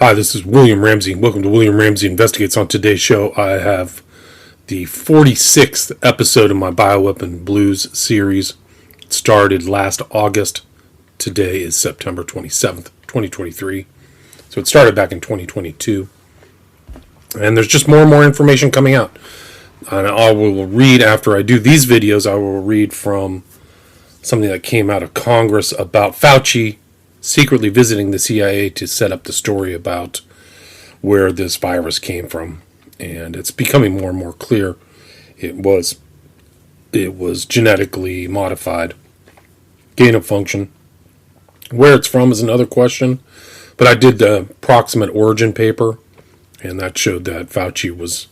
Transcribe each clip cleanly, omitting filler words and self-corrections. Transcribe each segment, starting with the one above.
Hi, this is William Ramsey. Welcome to William Ramsey Investigates. On today's show, I have the 46th episode of my Bioweapon Blues series. It started last August. Today is September 27th, 2023. So it started back in 2022. And there's just more and more information coming out. And I will read, after I do these videos, I will read from something that came out of Congress about Fauci secretly visiting the CIA to set up the story about where this virus came from. And it's becoming more and more clear it was genetically modified. Gain of function. Where it's from is another question. But I did the approximate origin paper, and that showed that Fauci was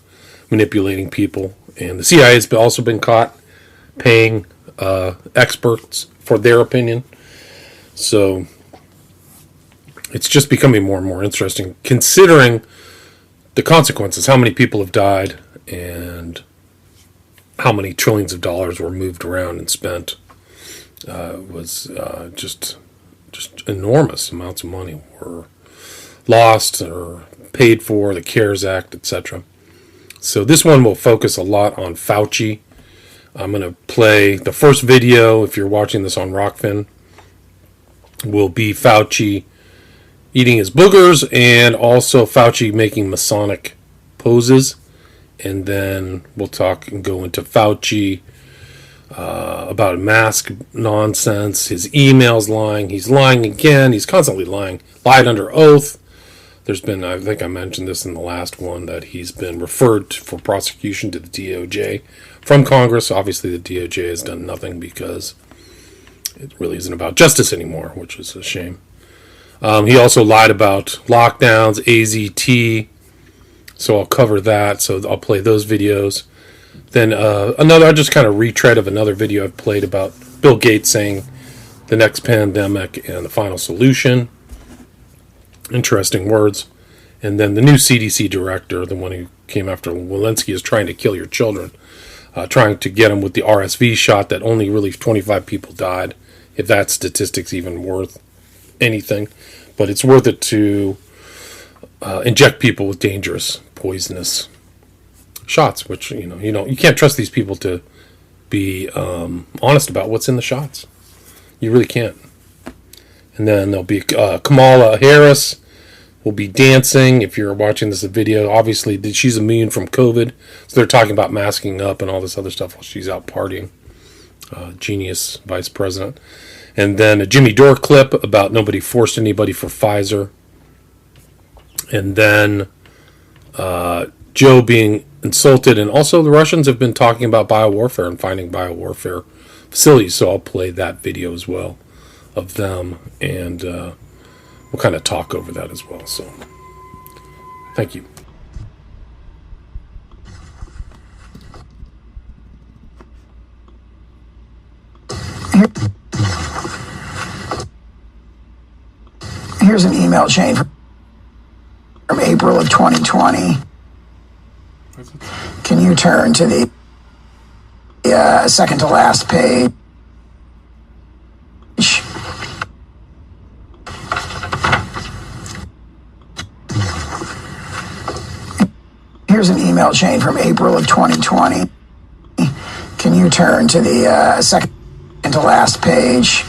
manipulating people. And the CIA has also been caught paying experts for their opinion. So it's just becoming more and more interesting, considering the consequences, how many people have died and how many trillions of dollars were moved around and spent. Was just enormous amounts of money were lost or paid for, the CARES Act, etc. So this one will focus a lot on Fauci. I'm going to play the first video, if you're watching this on Rockfin, will be Fauci eating his boogers, and also Fauci making Masonic poses. And then we'll talk and go into Fauci about mask nonsense, his emails lying. He's lying again. He's constantly lying. Lied under oath. There's been, I think I mentioned this in the last one, that he's been referred for prosecution to the DOJ from Congress. Obviously, the DOJ has done nothing because it really isn't about justice anymore, which is a shame. He also lied about lockdowns, AZT, so I'll cover that. So I'll play those videos. Then I'll just kind of retread of another video I've played about Bill Gates saying the next pandemic and the final solution. Interesting words. And then the new CDC director, the one who came after Walensky, is trying to kill your children. Trying to get them with the RSV shot that only really 25 people died, if that statistic's even worth anything. But it's worth it to inject people with dangerous, poisonous shots, which you can't trust these people to be honest about what's in the shots. You really can't. And then there'll be Kamala Harris will be dancing. If you're watching this video, obviously she's immune from COVID, so they're talking about masking up and all this other stuff while she's out partying. Genius vice president. And then a Jimmy Dore clip about nobody forced anybody for Pfizer. And then Joe being insulted. And also the Russians have been talking about biowarfare and finding biowarfare facilities. So I'll play that video as well of them. And we'll kind of talk over that as well. So thank you. Here's an email chain from April of 2020. Can you turn to the second to last page? Here's an email chain from April of 2020. Can you turn to the second to last page?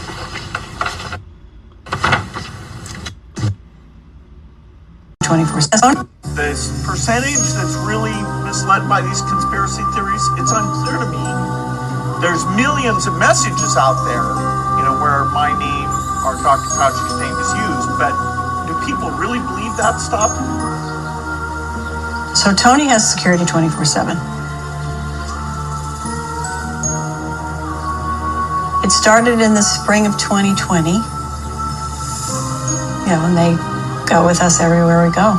This percentage that's really misled by these conspiracy theories, it's unclear to me. There's millions of messages out there, where my name or Dr. Fauci's name is used, but do people really believe that stuff? So Tony has security 24/7. It started in the spring of 2020, and they go with us everywhere we go.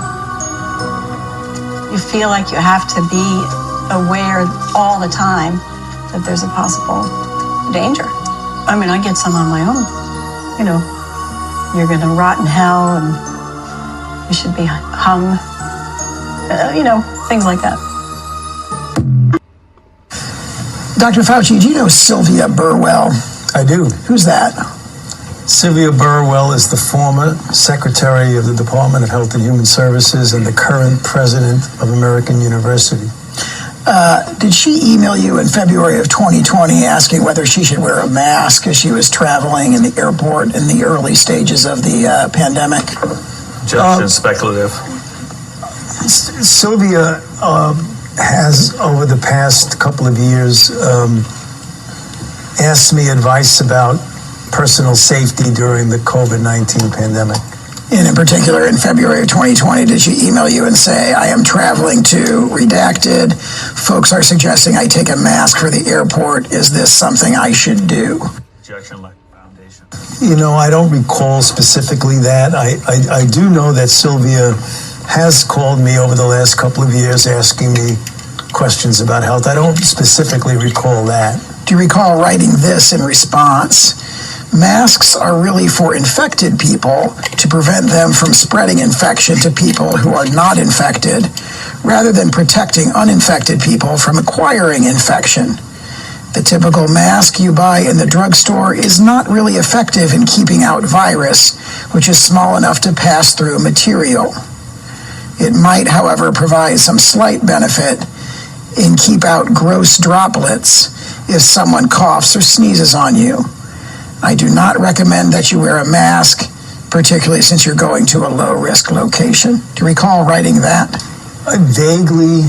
You feel like you have to be aware all the time that there's a possible danger. I mean, I get some on my own. You're going to rot in hell and you should be hung. Things like that. Dr. Fauci, do you know Sylvia Burwell? I do. Who's that? Sylvia Burwell is the former Secretary of the Department of Health and Human Services and the current President of American University. Did she email you in February of 2020 asking whether she should wear a mask as she was traveling in the airport in the early stages of the pandemic? Just speculative. Sylvia has, over the past couple of years, asked me advice about personal safety during the COVID-19 pandemic. And in particular, in February of 2020, did she email you and say, I am traveling to redacted. Folks are suggesting I take a mask for the airport. Is this something I should do? Foundation. You know, I don't recall specifically that. I do know that Sylvia has called me over the last couple of years asking me questions about health. I don't specifically recall that. Do you recall writing this in response? Masks are really for infected people to prevent them from spreading infection to people who are not infected, rather than protecting uninfected people from acquiring infection. The typical mask you buy in the drugstore is not really effective in keeping out virus, which is small enough to pass through material. It might, however, provide some slight benefit in keep out gross droplets if someone coughs or sneezes on you. I do not recommend that you wear a mask, particularly since you're going to a low-risk location. Do you recall writing that? I vaguely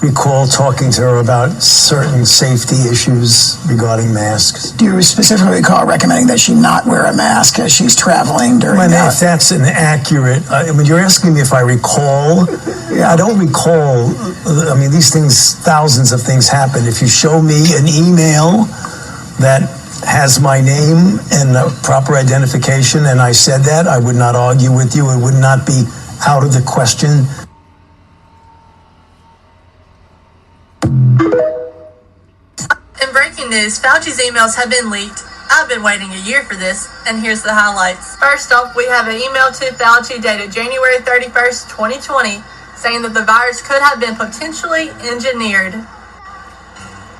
recall talking to her about certain safety issues regarding masks. Do you specifically recall recommending that she not wear a mask as she's traveling during that? If that's inaccurate, you're asking me if I recall. I don't recall. I mean, these things, thousands of things happen. If you show me an email that has my name and proper identification, and I said that, I would not argue with you. It would not be out of the question. In breaking news, Fauci's emails have been leaked. I've been waiting a year for this, and here's the highlights. First off, we have an email to Fauci dated January 31st, 2020, saying that the virus could have been potentially engineered.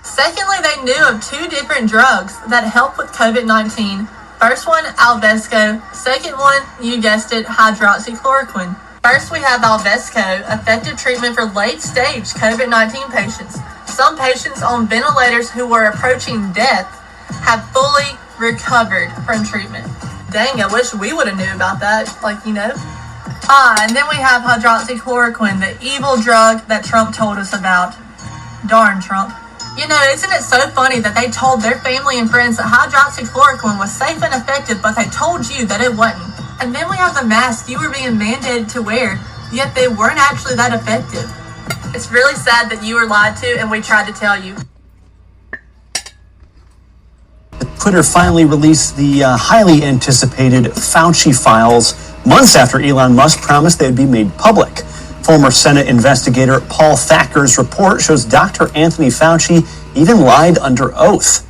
Secondly, they knew of two different drugs that help with COVID-19. First one, Alvesco. Second one, you guessed it, hydroxychloroquine. First, we have Alvesco, effective treatment for late-stage COVID-19 patients. Some patients on ventilators who were approaching death have fully recovered from treatment. Dang, I wish we would have knew about that, and then we have hydroxychloroquine, the evil drug that Trump told us about. Darn Trump. Isn't it so funny that they told their family and friends that hydroxychloroquine was safe and effective, but they told you that it wasn't? And then we have the masks you were being mandated to wear, yet they weren't actually that effective. It's really sad that you were lied to, and we tried to tell you. Twitter finally released the highly anticipated Fauci files months after Elon Musk promised they would be made public. Former Senate investigator Paul Thacker's report shows Dr. Anthony Fauci even lied under oath.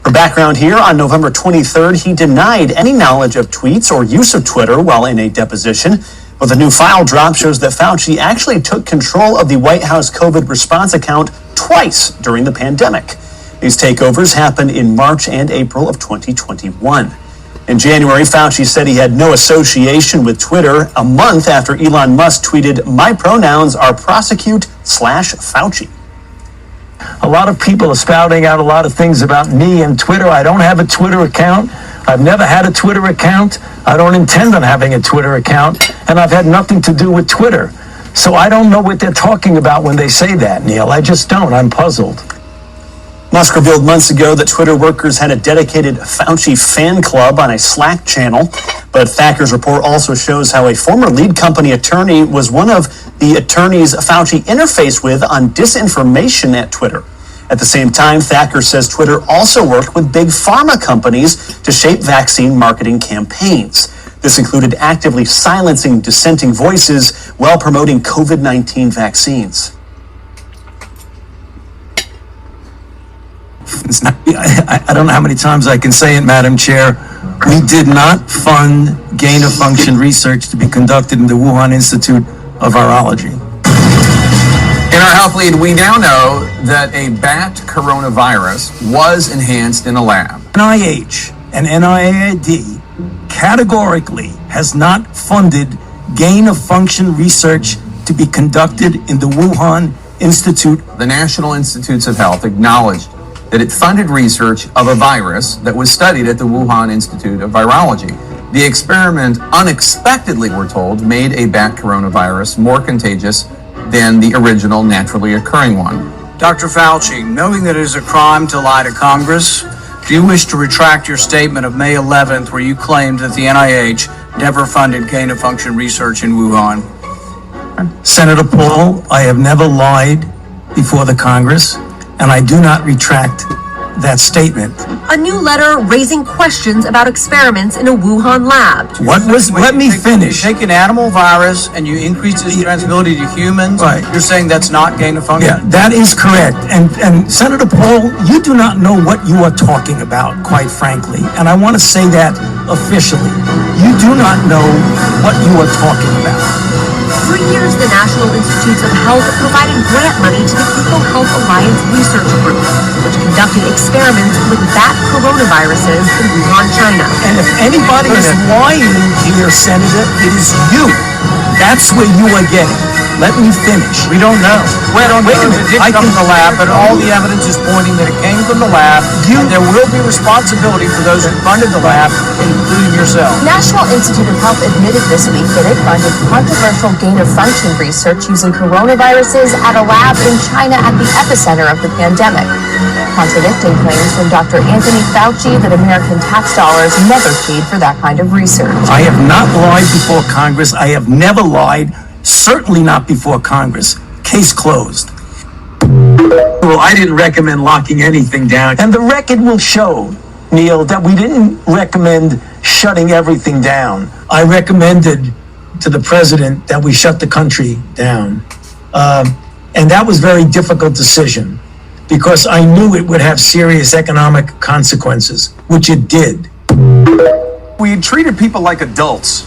For background here, on November 23rd, he denied any knowledge of tweets or use of Twitter while in a deposition. But the new file drop shows that Fauci actually took control of the White House COVID response account twice during the pandemic. These takeovers happened in March and April of 2021. In January, Fauci said he had no association with Twitter a month after Elon Musk tweeted, "My pronouns are prosecute/Fauci." A lot of people are spouting out a lot of things about me and Twitter. I don't have a Twitter account. I've never had a Twitter account. I don't intend on having a Twitter account, and I've had nothing to do with Twitter. So I don't know what they're talking about when they say that, Neil. I just don't. I'm puzzled. Musk revealed months ago that Twitter workers had a dedicated Fauci fan club on a Slack channel. But Thacker's report also shows how a former lead company attorney was one of the attorneys Fauci interfaced with on disinformation at Twitter. At the same time, Thacker says Twitter also worked with big pharma companies to shape vaccine marketing campaigns. This included actively silencing dissenting voices while promoting COVID-19 vaccines. I don't know how many times I can say it, Madam Chair. We did not fund gain-of-function research to be conducted in the Wuhan Institute of Virology. In our health lead, we now know that a bat coronavirus was enhanced in a lab. NIH and NIAID categorically has not funded gain-of-function research to be conducted in the Wuhan Institute. The National Institutes of Health acknowledged that it funded research of a virus that was studied at the Wuhan Institute of Virology. The experiment unexpectedly, we're told, made a bat coronavirus more contagious than the original naturally occurring one. Dr. Fauci, knowing that it is a crime to lie to Congress, do you wish to retract your statement of May 11th where you claimed that the NIH never funded gain-of-function research in Wuhan? Senator Paul, I have never lied before the Congress, and I do not retract that statement. A new letter raising questions about experiments in a Wuhan lab. Let me finish. You take an animal virus and you increase its transmissibility to humans. Right. You're saying that's not gain of function? Yeah, that is correct. And Senator Paul, you do not know what you are talking about, quite frankly. And I want to say that officially. You do not know what you are talking about. For years, the National Institutes of Health provided grant money to the People Health Alliance Research Group, which conducted experiments with bat coronaviruses in Wuhan, China. And if anybody is lying here, Senator, it is you. That's where you are getting. Let me finish. We don't know. Wait a minute. It did come from the lab, but all the evidence is pointing that it came from the lab, and there will be responsibility for those who funded the lab, including yourself. National Institute of Health admitted this week that it funded controversial gain-of-function research using coronaviruses at a lab in China at the epicenter of the pandemic, contradicting claims from Dr. Anthony Fauci that American tax dollars never paid for that kind of research. I have not lied before Congress. I have never lied. Certainly not before Congress. Case closed. Well, I didn't recommend locking anything down. And the record will show, Neil, that we didn't recommend shutting everything down. I recommended to the president that we shut the country down. And that was a very difficult decision because I knew it would have serious economic consequences, which it did. We had treated people like adults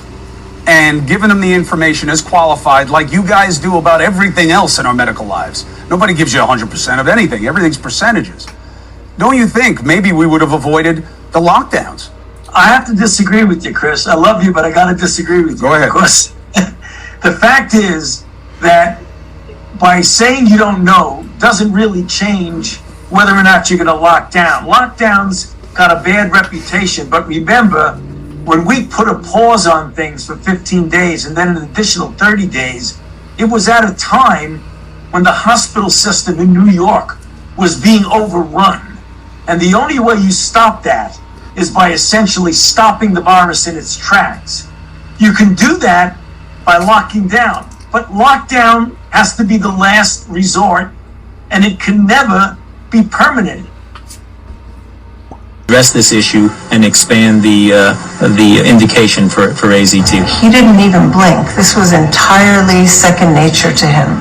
and given them the information as qualified, like you guys do about everything else in our medical lives. Nobody gives you 100% of anything. Everything's percentages. Don't you think maybe we would have avoided the lockdowns? I have to disagree with you, Chris. I love you, but I got to disagree with you. Go ahead. Because the fact is that by saying you don't know doesn't really change whether or not you're going to lock down. Lockdowns got a bad reputation, but remember, when we put a pause on things for 15 days and then an additional 30 days, it was at a time when the hospital system in New York was being overrun. And the only way you stop that is by essentially stopping the virus in its tracks. You can do that by locking down, but lockdown has to be the last resort, and it can never be permanent. Address this issue and expand the indication for AZT. He didn't even blink. This was entirely second nature to him.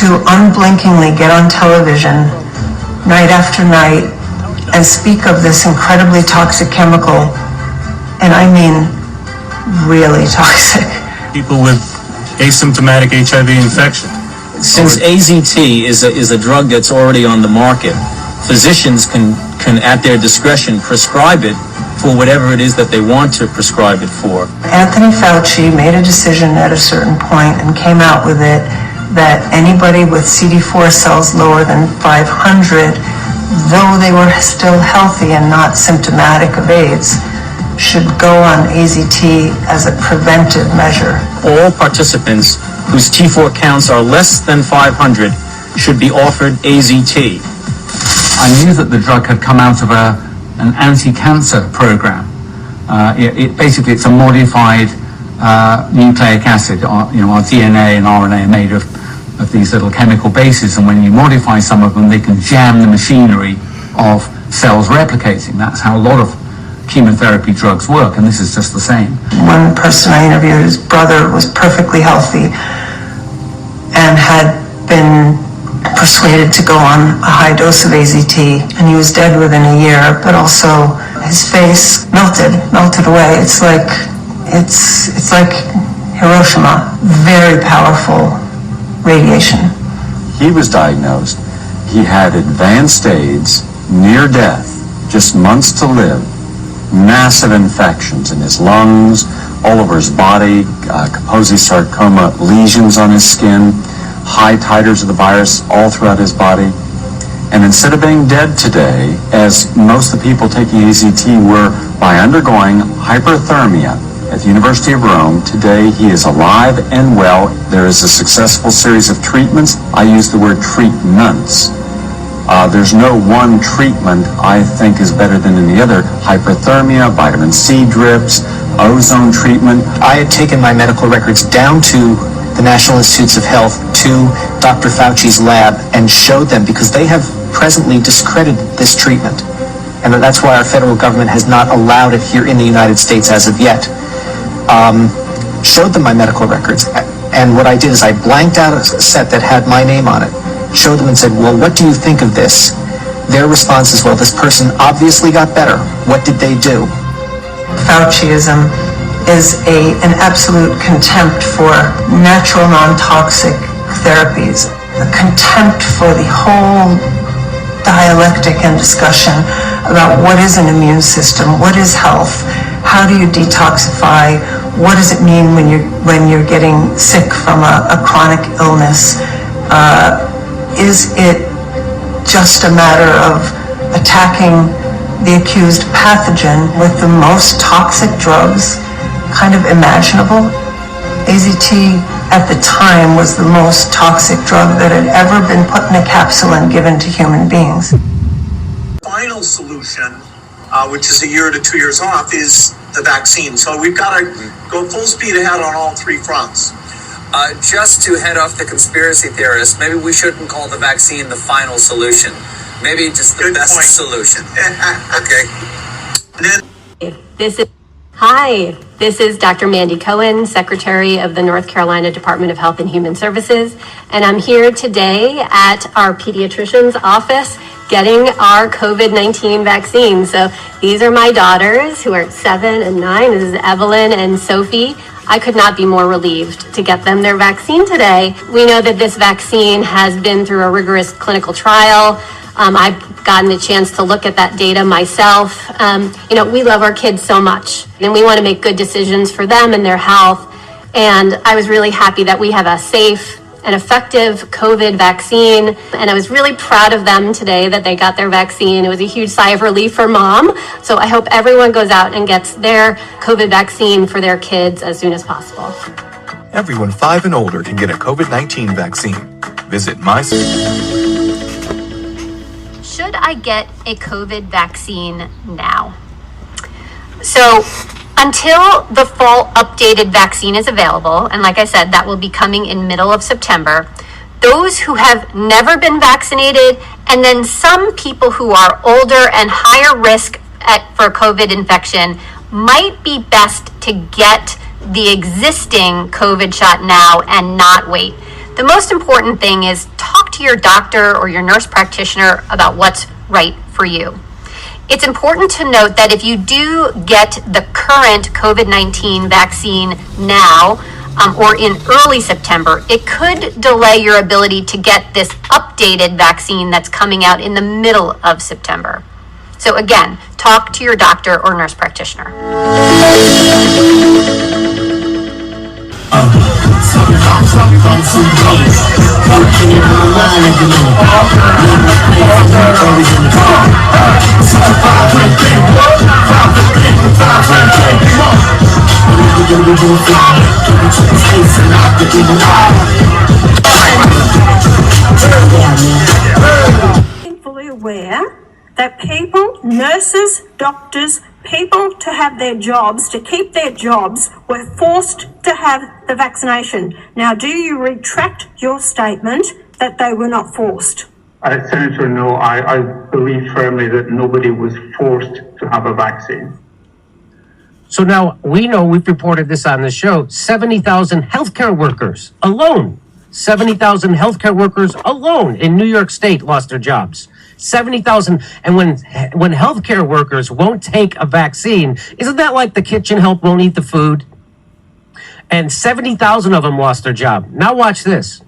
To unblinkingly get on television night after night and speak of this incredibly toxic chemical, and I mean really toxic. People with asymptomatic HIV infection. Since AZT is a drug that's already on the market, physicians can at their discretion prescribe it for whatever it is that they want to prescribe it for. Anthony Fauci made a decision at a certain point and came out with it that anybody with CD4 cells lower than 500, though they were still healthy and not symptomatic of AIDS, should go on AZT as a preventive measure. All participants whose T4 counts are less than 500 should be offered AZT. I knew that the drug had come out of an anti-cancer program. Basically, it's a modified nucleic acid. Our DNA and RNA are made of these little chemical bases, and when you modify some of them, they can jam the machinery of cells replicating. That's how a lot of chemotherapy drugs work, and this is just the same. One person I interviewed, his brother was perfectly healthy and had been persuaded to go on a high dose of AZT, and he was dead within a year, but also his face melted away. It's like Hiroshima. Very powerful radiation. He was diagnosed. He had advanced AIDS, near death, just months to live. massive infections in his lungs, all over his body, Kaposi sarcoma lesions on his skin, high titers of the virus all throughout his body. And instead of being dead today, as most of the people taking AZT were by undergoing hyperthermia at the University of Rome, today he is alive and well. There is a successful series of treatments. I use the word treatments. There's no one treatment I think is better than any other. Hyperthermia, vitamin C drips, ozone treatment. I had taken my medical records down to the National Institutes of Health, to Dr. Fauci's lab, and showed them, because they have presently discredited this treatment. And that's why our federal government has not allowed it here in the United States as of yet. Showed them my medical records. And what I did is I blanked out a set that had my name on it, showed them and said, well, what do you think of this? Their response is, well, this person obviously got better. What did they do? Fauciism is an absolute contempt for natural, non-toxic therapies, a contempt for the whole dialectic and discussion about what is an immune system, what is health, how do you detoxify, what does it mean when you're getting sick from a chronic illness. Is it just a matter of attacking the accused pathogen with the most toxic drugs kind of imaginable? AZT at the time was the most toxic drug that had ever been put in a capsule and given to human beings. Final solution, which is a year to 2 years off, is the vaccine. So we've got to go full speed ahead on all three fronts. Just to head off the conspiracy theorists, maybe we shouldn't call the vaccine the final solution. Maybe just the best solution. Okay. Hi, this is Dr. Mandy Cohen, Secretary of the North Carolina Department of Health and Human Services, and I'm here today at our pediatrician's office getting our COVID-19 vaccine. So these are my daughters who are 7 and 9. This is Evelyn and Sophie. I could not be more relieved to get them their vaccine today. We know that this vaccine has been through a rigorous clinical trial. I've gotten the chance to look at that data myself. We love our kids so much, and we want to make good decisions for them and their health. And I was really happy that we have a safe and effective COVID vaccine. And I was really proud of them today that they got their vaccine. It was a huge sigh of relief for mom. So I hope everyone goes out and gets their COVID vaccine for their kids as soon as possible. Everyone 5 and older can get a COVID-19 vaccine. Visit my... Should I get a COVID vaccine now? So until the fall updated vaccine is available, and like I said, that will be coming in middle of September, those who have never been vaccinated, and then some people who are older and higher risk for COVID infection, might be best to get the existing COVID shot now and not wait. The most important thing is talk to your doctor or your nurse practitioner about what's right for you. It's important to note that if you do get the current COVID-19 vaccine now or in early September, it could delay your ability to get this updated vaccine that's coming out in the middle of September. So again, talk to your doctor or nurse practitioner. Fully aware that people, nurses, doctors, people to have their jobs, to keep their jobs, were forced to have the vaccination. Now, do you retract your statement that they were not forced? Senator, no, I believe firmly that nobody was forced to have a vaccine. So now we know, we've reported this on the show, 70,000 healthcare workers alone, 70,000 healthcare workers alone in New York State lost their jobs. 70,000. And when healthcare workers won't take a vaccine, isn't that like the kitchen help won't eat the food? And 70,000 of them lost their job. Now watch this.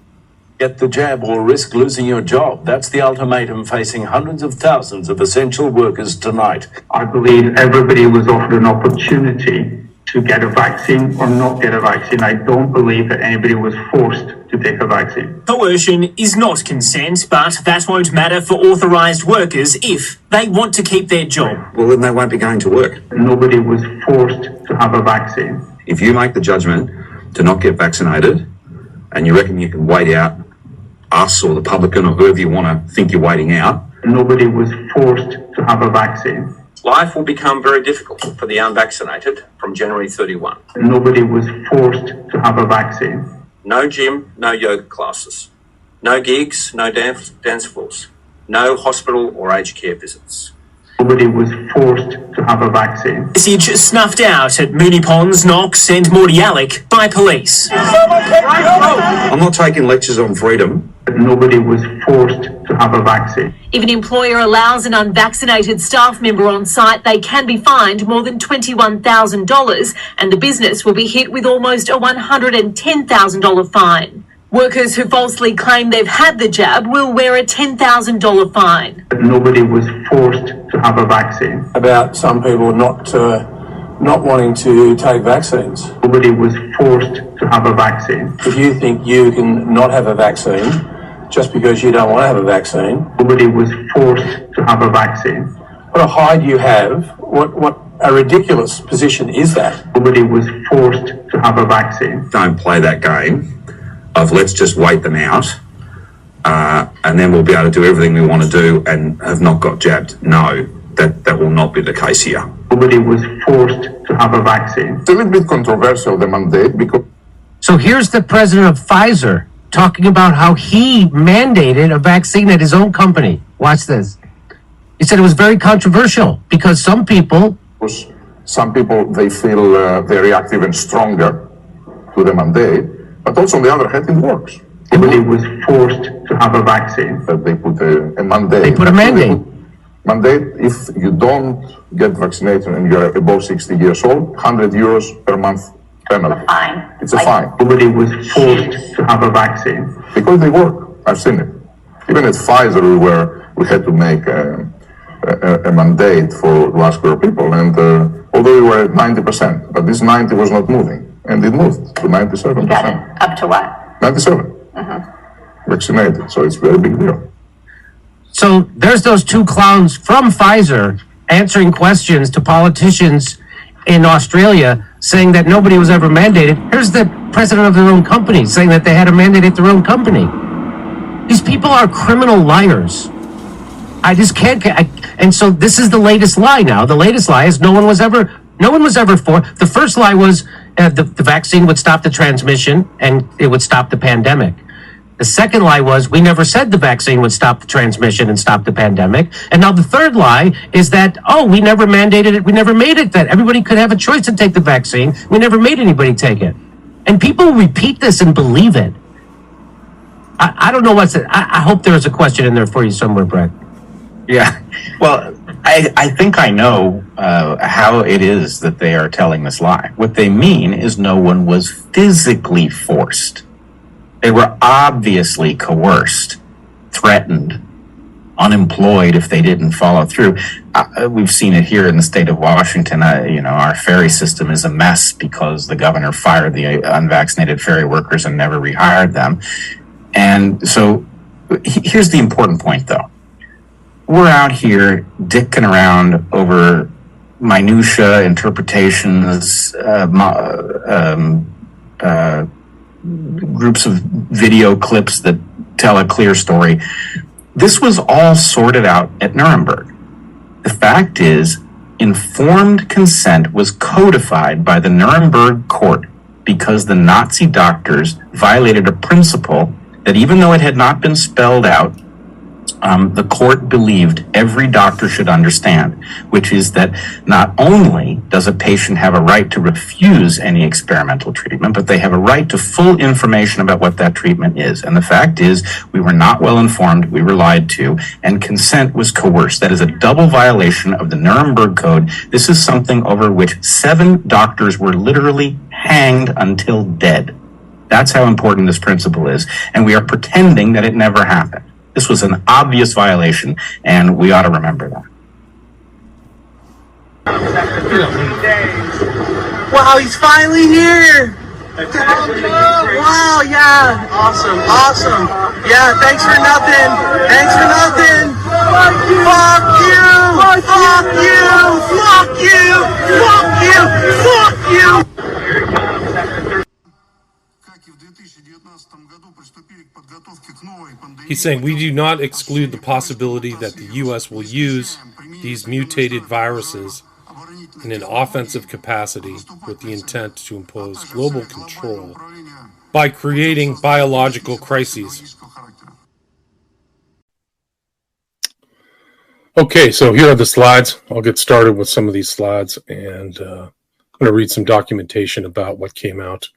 Get the jab or risk losing your job. That's the ultimatum facing hundreds of thousands of essential workers tonight. I believe everybody was offered an opportunity to get a vaccine or not get a vaccine. I don't believe that anybody was forced to take a vaccine. Coercion is not consent, but that won't matter for authorised workers if they want to keep their job. Well, then they won't be going to work. Nobody was forced to have a vaccine. If you make the judgment to not get vaccinated and you reckon you can wait out us or the publican or whoever you want to think you're waiting out. Nobody was forced to have a vaccine. Life will become very difficult for the unvaccinated from January 31. Nobody was forced to have a vaccine. No gym, no yoga classes. No gigs, no dance floors. No hospital or aged care visits. Nobody was forced to have a vaccine. Message snuffed out at Moonee Ponds, Knox and Mordialloc by police. I'm not taking lectures on freedom. Nobody was forced to have a vaccine. If an employer allows an unvaccinated staff member on site, they can be fined more than $21,000 and the business will be hit with almost a $110,000 fine. Workers who falsely claim they've had the jab will wear a $10,000 fine. Nobody was forced to have a vaccine. About some people not wanting to take vaccines. Nobody was forced to have a vaccine. If you think you can not have a vaccine just because you don't want to have a vaccine. Nobody was forced to have a vaccine. What a hide you have. What a ridiculous position is that? Nobody was forced to have a vaccine. Don't play that game of let's just wait them out and then we'll be able to do everything we want to do and have not got jabbed. No, that will not be the case here. Nobody was forced to have a vaccine. It's a little bit controversial, the mandate, because... So here's the president of Pfizer talking about how he mandated a vaccine at his own company. Watch this. He said it was very controversial because some people, they feel they react even stronger to the mandate, but also on the other hand, it works. Nobody was forced to have a vaccine. They put a mandate. They put a mandate. Mandate, if you don't get vaccinated and you're above 60 years old, €100 per month penalty. Fine. It's a fine. Nobody was forced to have a vaccine. Because they work. I've seen it. Even at Pfizer, we had to make a mandate for vascular people, and although we were at 90%, but this 90 was not moving, and it moved to 97%. You got it up to what? 97. Vaccinated, so it's a very big deal. so there's those two clowns from Pfizer answering questions to politicians in Australia saying that nobody was ever mandated. Here's the president of their own company saying that they had a mandate at their own company. These people are criminal liars. I just can't. And so this is the latest lie now. The latest lie is no one was ever for. The first lie was the vaccine would stop the transmission and it would stop the pandemic. The second lie was we never said the vaccine would stop the transmission and stop the pandemic. And now the third lie is that, we never mandated it. We never made it that everybody could have a choice to take the vaccine. We never made anybody take it. And people repeat this and believe it. I don't know what's it. I hope there's a question in there for you somewhere, Brett. Yeah. Well, I think I know how it is that they are telling this lie. What they mean is no one was physically forced. They were obviously coerced, threatened, unemployed if they didn't follow through. We've seen it here in the state of Washington. Our ferry system is a mess because the governor fired the unvaccinated ferry workers and never rehired them. And so here's the important point, though. We're out here dicking around over minutia interpretations, groups of video clips that tell a clear story. This was all sorted out at Nuremberg. The fact is, informed consent was codified by the Nuremberg court because the Nazi doctors violated a principle that, even though it had not been spelled out, the court believed every doctor should understand, which is that not only does a patient have a right to refuse any experimental treatment, but they have a right to full information about what that treatment is. And the fact is, we were not well informed, we were lied to, and consent was coerced. That is a double violation of the Nuremberg Code. This is something over which 7 doctors were literally hanged until dead. That's how important this principle is. And we are pretending that it never happened. This was an obvious violation, and we ought to remember that. Wow, he's finally here! Wow, yeah, awesome. Yeah, thanks for nothing. Fuck you! He's saying we do not exclude the possibility that the U.S. will use these mutated viruses in an offensive capacity with the intent to impose global control by creating biological crises. Okay, so here are the slides. I'll get started with some of these slides, and I'm going to read some documentation about what came out.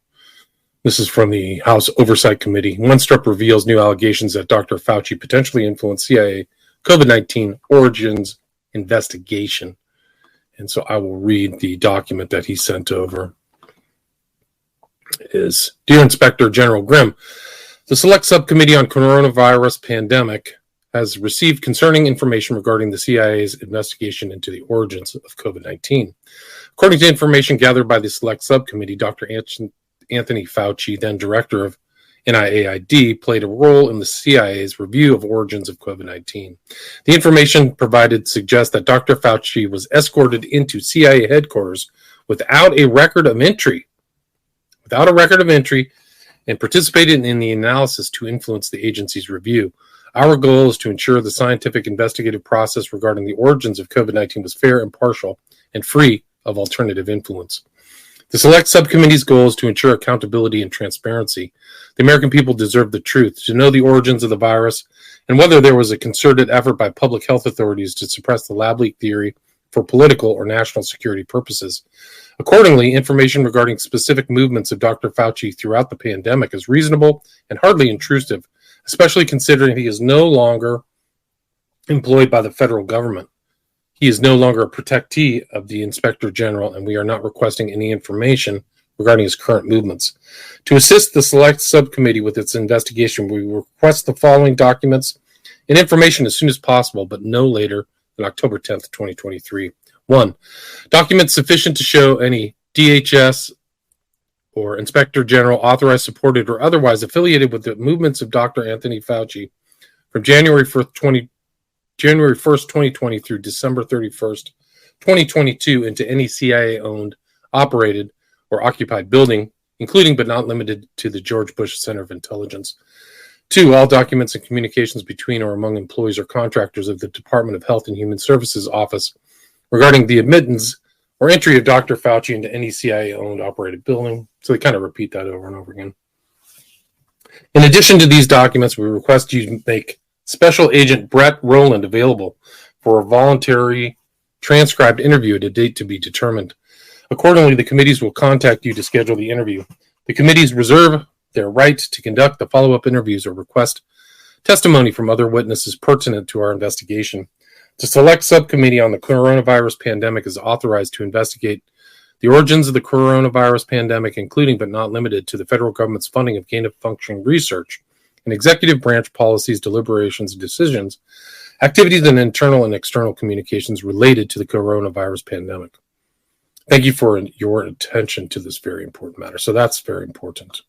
This is from the House Oversight Committee. One step reveals new allegations that Dr. Fauci potentially influenced CIA COVID-19 origins investigation. And so I will read the document that he sent over. It is, Dear Inspector General Grimm, the Select Subcommittee on Coronavirus Pandemic has received concerning information regarding the CIA's investigation into the origins of COVID-19. According to information gathered by the Select Subcommittee, Dr. Anthony Fauci, then director of NIAID, played a role in the CIA's review of origins of COVID-19. The information provided suggests that Dr. Fauci was escorted into CIA headquarters without a record of entry, and participated in the analysis to influence the agency's review. Our goal is to ensure the scientific investigative process regarding the origins of COVID-19 was fair, impartial, and free of alternative influence. The Select Subcommittee's goal is to ensure accountability and transparency. The American people deserve the truth, to know the origins of the virus, and whether there was a concerted effort by public health authorities to suppress the lab leak theory for political or national security purposes. Accordingly, information regarding specific movements of Dr. Fauci throughout the pandemic is reasonable and hardly intrusive, especially considering he is no longer employed by the federal government. He is no longer a protectee of the Inspector General, and we are not requesting any information regarding his current movements. To assist the Select Subcommittee with its investigation, we request the following documents and information as soon as possible, but no later than October 10th, 2023. 1. Documents sufficient to show any DHS or Inspector General authorized, supported, or otherwise affiliated with the movements of Dr. Anthony Fauci from January 1st, 2020 through December 31st, 2022 into any CIA-owned, operated, or occupied building, including but not limited to the George Bush Center of Intelligence. 2. All documents and communications between or among employees or contractors of the Department of Health and Human Services Office regarding the admittance or entry of Dr. Fauci into any CIA-owned, operated building. So they kind of repeat that over and over again. In addition to these documents, we request you make Special Agent Brett Rowland available for a voluntary transcribed interview at a date to be determined. Accordingly, the committees will contact you to schedule the interview. The committees reserve their right to conduct the follow-up interviews or request testimony from other witnesses pertinent to our investigation. The Select Subcommittee on the Coronavirus Pandemic is authorized to investigate the origins of the coronavirus pandemic, including but not limited to the federal government's funding of gain-of-function research and executive branch policies, deliberations, and decisions, activities, and internal and external communications related to the coronavirus pandemic. Thank you for your attention to this very important matter. So that's very important.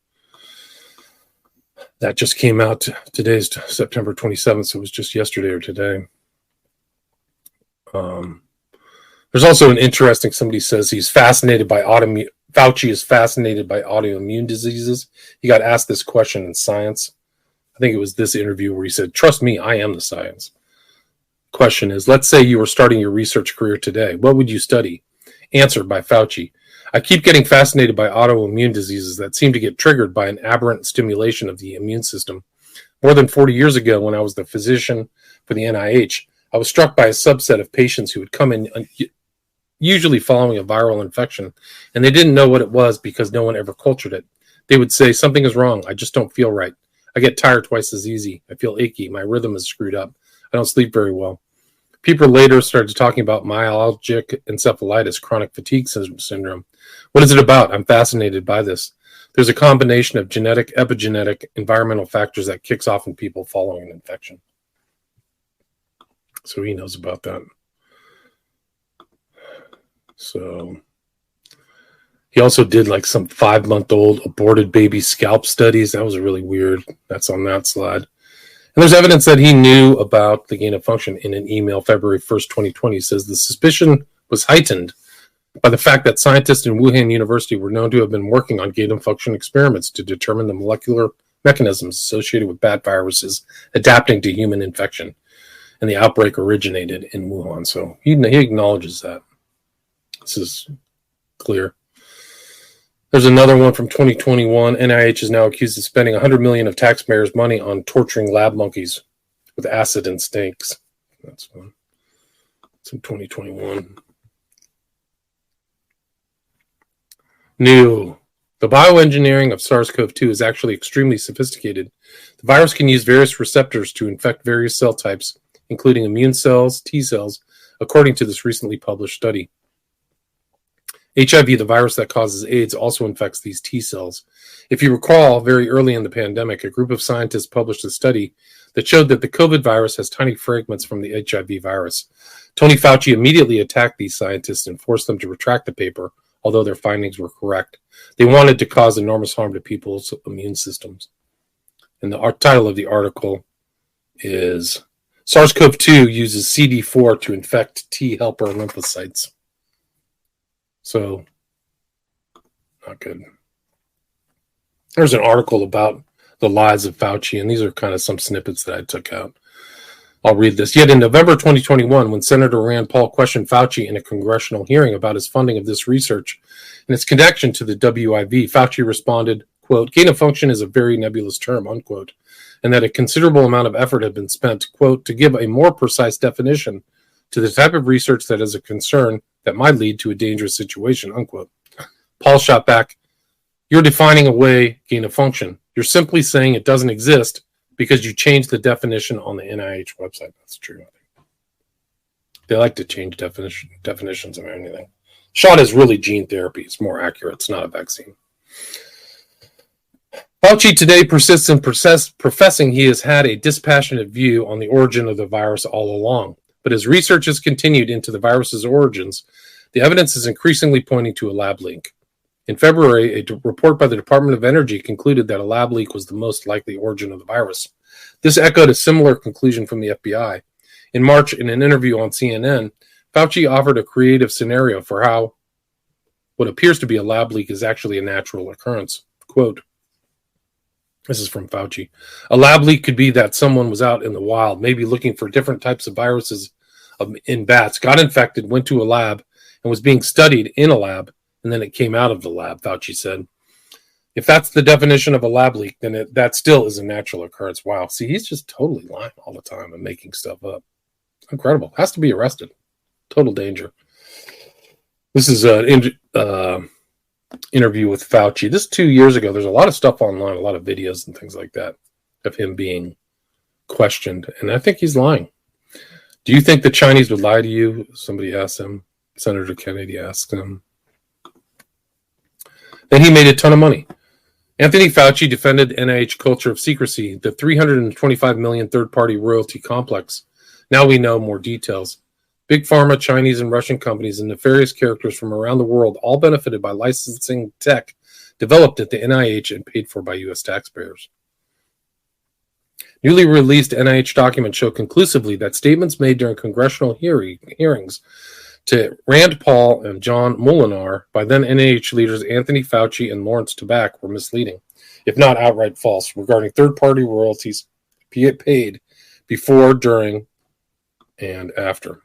That just came out. Today's September 27th, so it was just yesterday or today. There's also an interesting, somebody says he's fascinated by Fauci is fascinated by autoimmune diseases. He got asked this question in Science. I think it was this interview where he said, "Trust me, I am the science." Question is, let's say you were starting your research career today. What would you study? Answered by Fauci. I keep getting fascinated by autoimmune diseases that seem to get triggered by an aberrant stimulation of the immune system. More than 40 years ago, when I was the physician for the NIH, I was struck by a subset of patients who would come in usually following a viral infection, and they didn't know what it was because no one ever cultured it. They would say, "Something is wrong. I just don't feel right. I get tired twice as easy. I feel achy. My rhythm is screwed up. I don't sleep very well." People later started talking about myalgic encephalitis, chronic fatigue syndrome. What is it about? I'm fascinated by this. There's a combination of genetic, epigenetic, environmental factors that kicks off in people following an infection. So he knows about that. So he also did like some 5-month-old aborted baby scalp studies. That was really weird. That's on that slide. And there's evidence that he knew about the gain of function in an email February 1st, 2020. He says the suspicion was heightened by the fact that scientists in Wuhan University were known to have been working on gain of function experiments to determine the molecular mechanisms associated with bat viruses adapting to human infection. And the outbreak originated in Wuhan. So he acknowledges that. This is clear. There's another one from 2021. NIH is now accused of spending $100 million of taxpayers' money on torturing lab monkeys with acid and snakes. That's one. It's in 2021. New. The bioengineering of SARS-CoV-2 is actually extremely sophisticated. The virus can use various receptors to infect various cell types, including immune cells, T cells, according to this recently published study. HIV, the virus that causes AIDS, also infects these T cells. If you recall, very early in the pandemic, a group of scientists published a study that showed that the COVID virus has tiny fragments from the HIV virus. Tony Fauci immediately attacked these scientists and forced them to retract the paper, although their findings were correct. They wanted to cause enormous harm to people's immune systems. And the title of the article is SARS-CoV-2 uses CD4 to infect T helper lymphocytes. So, not good. There's an article about the lies of Fauci, and these are kind of some snippets that I took out. I'll read this. Yet in November 2021, when Senator Rand Paul questioned Fauci in a congressional hearing about his funding of this research and its connection to the WIV, Fauci responded, quote, gain of function is a very nebulous term, unquote, and that a considerable amount of effort had been spent, quote, to give a more precise definition to the type of research that is a concern that might lead to a dangerous situation, unquote. Paul shot back, you're defining away gain of function. You're simply saying it doesn't exist because you changed the definition on the NIH website. That's true. I think they like to change definitions of anything. Shot is really gene therapy. It's more accurate. It's not a vaccine. Fauci today persists in professing he has had a dispassionate view on the origin of the virus all along. But as research has continued into the virus's origins, the evidence is increasingly pointing to a lab leak. In February, a report by the Department of Energy concluded that a lab leak was the most likely origin of the virus. This echoed a similar conclusion from the FBI. In March, in an interview on CNN, Fauci offered a creative scenario for how what appears to be a lab leak is actually a natural occurrence. Quote, this is from Fauci. A lab leak could be that someone was out in the wild, maybe looking for different types of viruses in bats, got infected, went to a lab, and was being studied in a lab, and then it came out of the lab, Fauci said. If that's the definition of a lab leak, then that still is a natural occurrence. Wow. See, he's just totally lying all the time and making stuff up. Incredible. Has to be arrested. Total danger. This is an interview with Fauci. This 2 years ago. There's a lot of stuff online, a lot of videos and things like that of him being questioned. And I think he's lying. Do you think the Chinese would lie to you? Somebody asked him. Senator Kennedy asked him. Then he made a ton of money. Anthony Fauci defended NIH culture of secrecy, the $325 million third-party royalty complex. Now we know more details. Big Pharma, Chinese and Russian companies, and nefarious characters from around the world all benefited by licensing tech developed at the NIH and paid for by U.S. taxpayers. Newly released NIH documents show conclusively that statements made during congressional hearings to Rand Paul and John Molinar by then NIH leaders Anthony Fauci and Lawrence Tabak were misleading, if not outright false, regarding third-party royalties paid before, during, and after.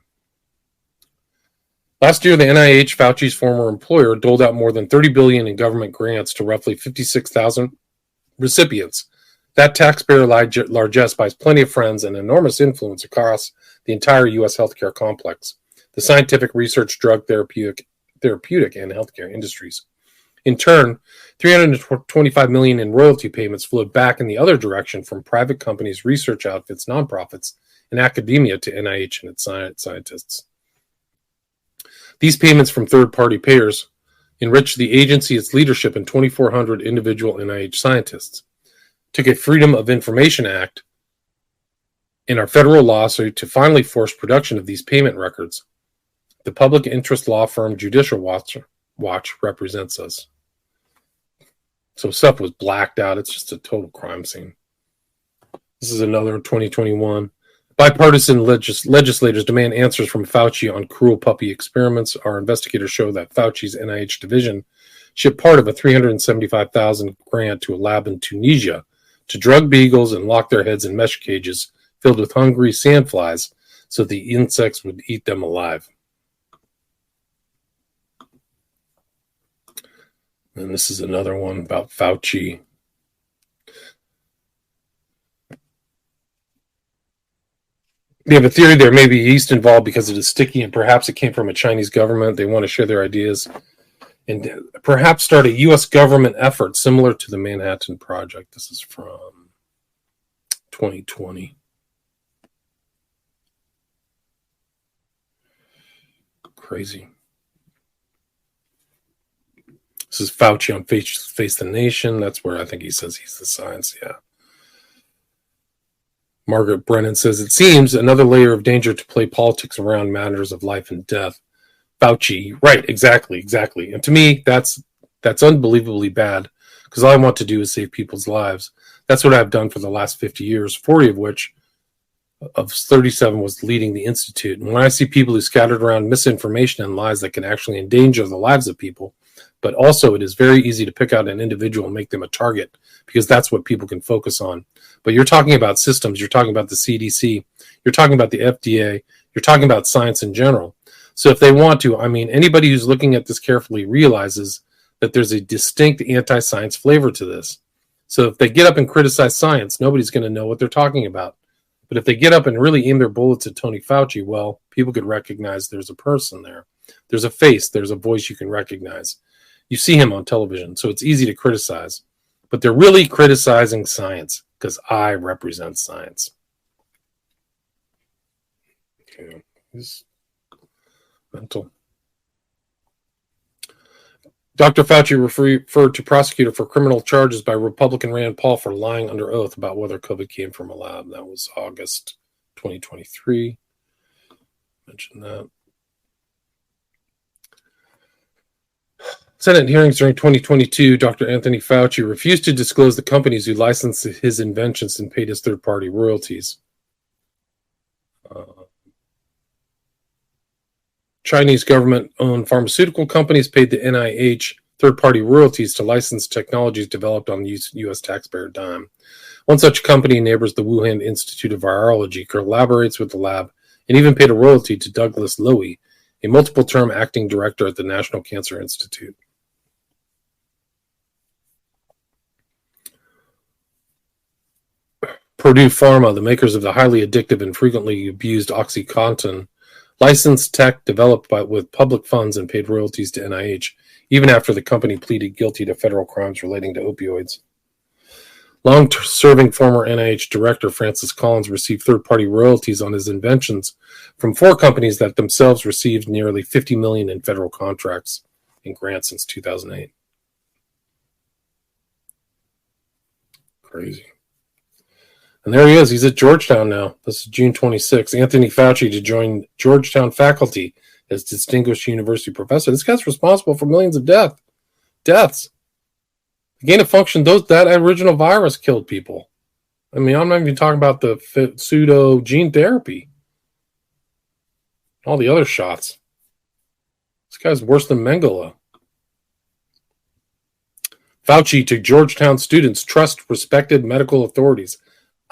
Last year, the NIH, Fauci's former employer, doled out more than $30 billion in government grants to roughly 56,000 recipients. That taxpayer largesse buys plenty of friends and enormous influence across the entire U.S. healthcare complex, the scientific, research, drug, therapeutic, and healthcare industries. In turn, $325 million in royalty payments flowed back in the other direction from private companies, research outfits, nonprofits, and academia to NIH and its scientists. These payments from third-party payers enriched the agency, its leadership, and 2,400 individual NIH scientists. Took a Freedom of Information Act in our federal lawsuit to finally force production of these payment records. The public interest law firm Judicial Watch represents us. So stuff was blacked out. It's just a total crime scene. This is another 2021. Bipartisan legislators demand answers from Fauci on cruel puppy experiments. Our investigators show that Fauci's NIH division shipped part of a $375,000 grant to a lab in Tunisia to drug beagles and lock their heads in mesh cages filled with hungry sandflies so the insects would eat them alive. And this is another one about Fauci. They have a theory there may be yeast involved because it is sticky, and perhaps it came from a Chinese government. They want to share their ideas and perhaps start a U.S. government effort similar to the Manhattan Project. This is from 2020. Crazy. This is Fauci on Face the Nation. That's where I think he says he's the science. Yeah. Margaret Brennan says, it seems another layer of danger to play politics around matters of life and death. Fauci, right, exactly. And to me, that's unbelievably bad, because all I want to do is save people's lives. That's what I've done for the last 50 years, 40 of which, of 37, was leading the Institute. And when I see people who scattered around misinformation and lies that can actually endanger the lives of people, but also it is very easy to pick out an individual and make them a target, because that's what people can focus on. But you're talking about systems, you're talking about the CDC, you're talking about the FDA, you're talking about science in general. So if they want to, anybody who's looking at this carefully realizes that there's a distinct anti-science flavor to this. So if they get up and criticize science, nobody's going to know what they're talking about. But if they get up and really aim their bullets at Tony Fauci, well, people could recognize there's a person there. There's a face, there's a voice you can recognize. You see him on television, so it's easy to criticize. But they're really criticizing science, because I represent science. Okay, he's mental. Dr. Fauci referred to prosecutor for criminal charges by Republican Rand Paul for lying under oath about whether COVID came from a lab. That was August 2023. Mentioned that. Senate hearings during 2022, Dr. Anthony Fauci refused to disclose the companies who licensed his inventions and paid his third-party royalties. Chinese government-owned pharmaceutical companies paid the NIH third-party royalties to license technologies developed on the U.S. taxpayer dime. One such company, neighbors the Wuhan Institute of Virology, collaborates with the lab and even paid a royalty to Douglas Lowy, a multiple-term acting director at the National Cancer Institute. Purdue Pharma, the makers of the highly addictive and frequently abused OxyContin, licensed tech developed with public funds and paid royalties to NIH, even after the company pleaded guilty to federal crimes relating to opioids. Long-serving former NIH director Francis Collins received third-party royalties on his inventions from 4 companies that themselves received nearly $50 million in federal contracts and grants since 2008. Crazy. And there he is. He's at Georgetown now. This is June 26th. Anthony Fauci to join Georgetown faculty as distinguished university professor. This guy's responsible for millions of deaths. Gain of function, that original virus killed people. I'm not even talking about the pseudo gene therapy. All the other shots. This guy's worse than Mengele. Fauci to Georgetown students, trust respected medical authorities.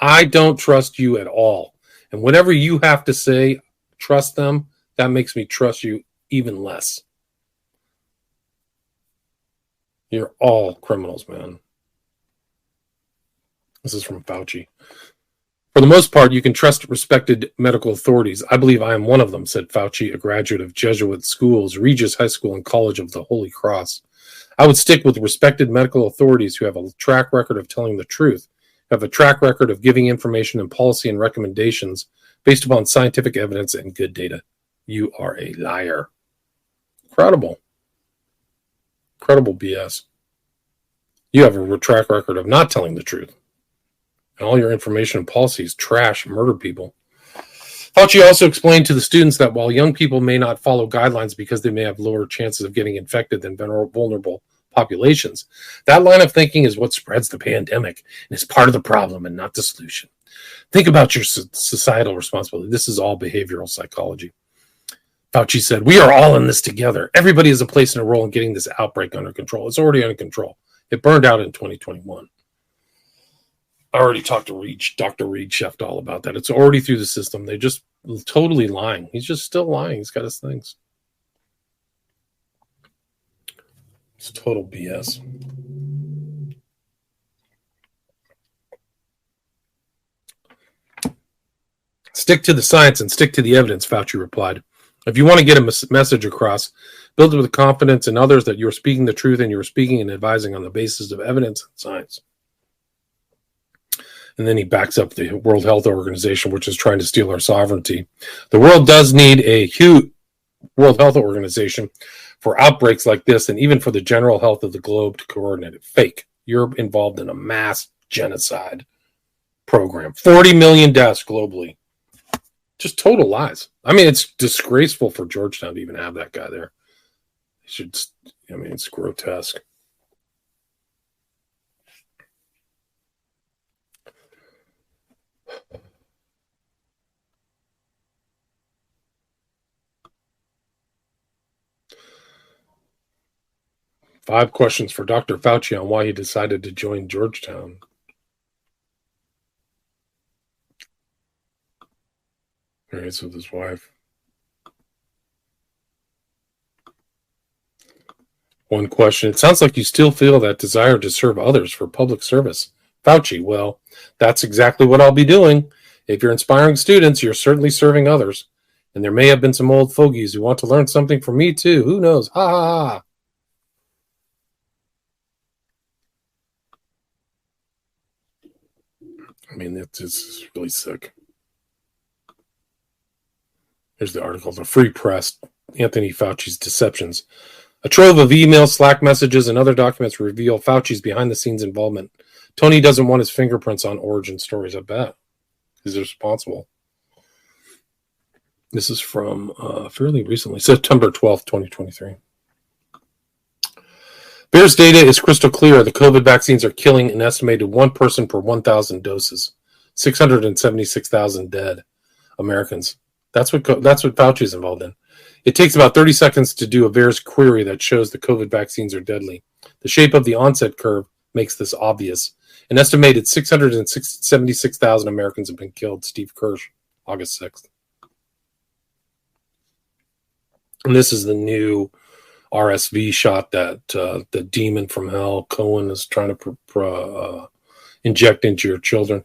I don't trust you at all. And whatever you have to say, trust them, that makes me trust you even less. You're all criminals, man. This is from Fauci. For the most part, you can trust respected medical authorities. I believe I am one of them, said Fauci, a graduate of Jesuit schools, Regis High School, and College of the Holy Cross. I would stick with respected medical authorities who have a track record of telling the truth, have a track record of giving information and policy and recommendations based upon scientific evidence and good data. You are a liar. Incredible. Incredible BS. You have a track record of not telling the truth. And all your information and policies trash and murder people. Fauci also explained to the students that while young people may not follow guidelines because they may have lower chances of getting infected than vulnerable populations, that line of thinking is what spreads the pandemic and is part of the problem and not the solution. Think about your societal responsibility. This is all behavioral psychology. Fauci said, "We are all in this together. Everybody has a place and a role in getting this outbreak under control. It's already under control. It burned out in 2021. I already talked to Dr. Reed Sheftal about that. It's already through the system. They're just totally lying. He's just still lying. He's got his things. It's total BS. Stick to the science and stick to the evidence, Fauci replied. If you want to get a message across, build it with confidence in others that you're speaking the truth and you're speaking and advising on the basis of evidence and science. And then he backs up the World Health Organization, which is trying to steal our sovereignty. The world does need a huge World Health Organization for outbreaks like this and even for the general health of the globe to coordinate it. Fake. You're involved in a mass genocide program. 40 million deaths globally. Just total lies. I mean, it's disgraceful for Georgetown to even have that guy there. It's grotesque. Five questions for Dr. Fauci on why he decided to join Georgetown. All right, it's with his wife. One question. It sounds like you still feel that desire to serve others for public service. Fauci, well, that's exactly what I'll be doing. If you're inspiring students, you're certainly serving others. And there may have been some old fogies who want to learn something from me too. Who knows? Ha ha ha. I mean, it's really sick. Here's the article. The Free Press, Anthony Fauci's deceptions. A trove of emails, Slack messages, and other documents reveal Fauci's behind-the-scenes involvement. Tony doesn't want his fingerprints on origin stories, I bet. He's responsible. This is from fairly recently, September 12th, 2023. Bears data is crystal clear. The COVID vaccines are killing an estimated one person per 1,000 doses. 676,000 dead Americans. That's what Fauci is involved in. It takes about 30 seconds to do a VAERS query that shows the COVID vaccines are deadly. The shape of the onset curve makes this obvious. An estimated 676,000 Americans have been killed. Steve Kirsch, August 6th. And this is the new RSV shot that the demon from hell, Cohen, is trying to inject into your children.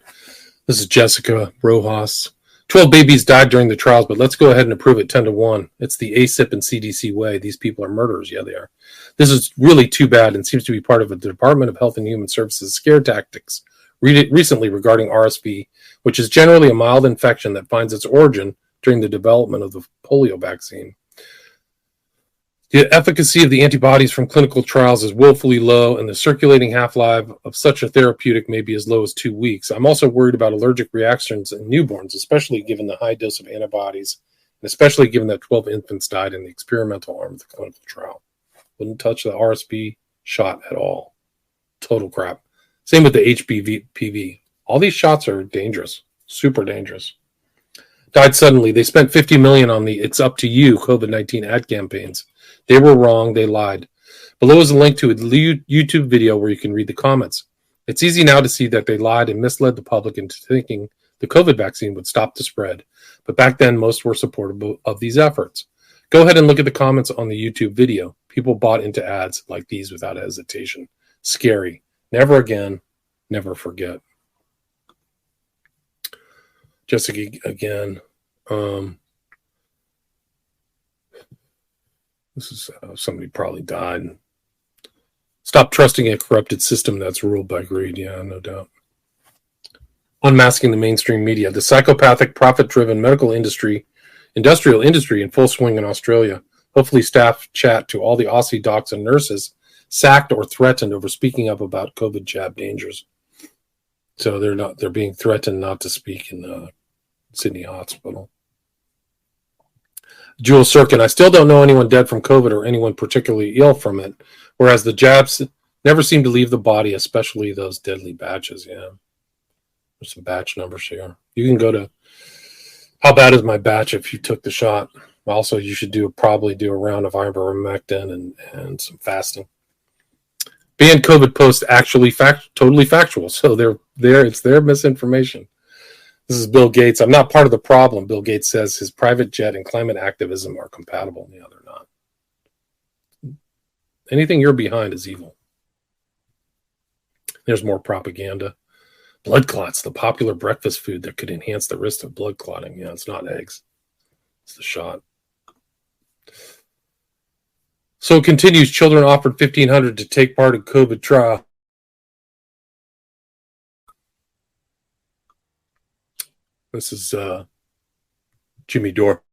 This is Jessica Rojas. 12 babies died during the trials, but let's go ahead and approve it 10-1. It's the ACIP and CDC way. These people are murderers. Yeah, they are. This is really too bad and seems to be part of the Department of Health and Human Services scare tactics recently regarding RSV, which is generally a mild infection that finds its origin during the development of the polio vaccine. The efficacy of the antibodies from clinical trials is woefully low, and the circulating half-life of such a therapeutic may be as low as 2 weeks. I'm also worried about allergic reactions in newborns, especially given the high dose of antibodies, and especially given that 12 infants died in the experimental arm of the clinical trial. Wouldn't touch the RSV shot at all. Total crap. Same with the HPV. All these shots are dangerous, super dangerous. Died suddenly. They spent $50 million on the "It's Up to You" COVID-19 ad campaigns. They were wrong. They lied. Below is a link to a YouTube video where you can read the comments. It's easy now to see that they lied and misled the public into thinking the COVID vaccine would stop the spread. But back then, most were supportive of these efforts. Go ahead and look at the comments on the YouTube video. People bought into ads like these without hesitation. Scary. Never again. Never forget. Jessica again. This is somebody probably died. Stop trusting a corrupted system that's ruled by greed. Yeah, no doubt. Unmasking the mainstream media. The psychopathic, profit-driven industrial industry in full swing in Australia. Hopefully staff chat to all the Aussie docs and nurses sacked or threatened over speaking up about COVID jab dangers. So they're being threatened not to speak in Sydney Hospital. Jewel Sirkin, I still don't know anyone dead from COVID or anyone particularly ill from it, whereas the jabs never seem to leave the body, especially those deadly batches. Yeah. There's some batch numbers here. You can go to how bad is my batch if you took the shot. Also, you should probably do a round of ivermectin and some fasting. Banned COVID posts actually totally factual. So it's their misinformation. This is Bill Gates. I'm not part of the problem. Bill Gates says his private jet and climate activism are compatible. Yeah, they're not. Anything you're behind is evil. There's more propaganda. Blood clots, the popular breakfast food that could enhance the risk of blood clotting. Yeah, it's not eggs. It's the shot. So it continues. Children offered $1,500 to take part in COVID trial. This is Jimmy Dore.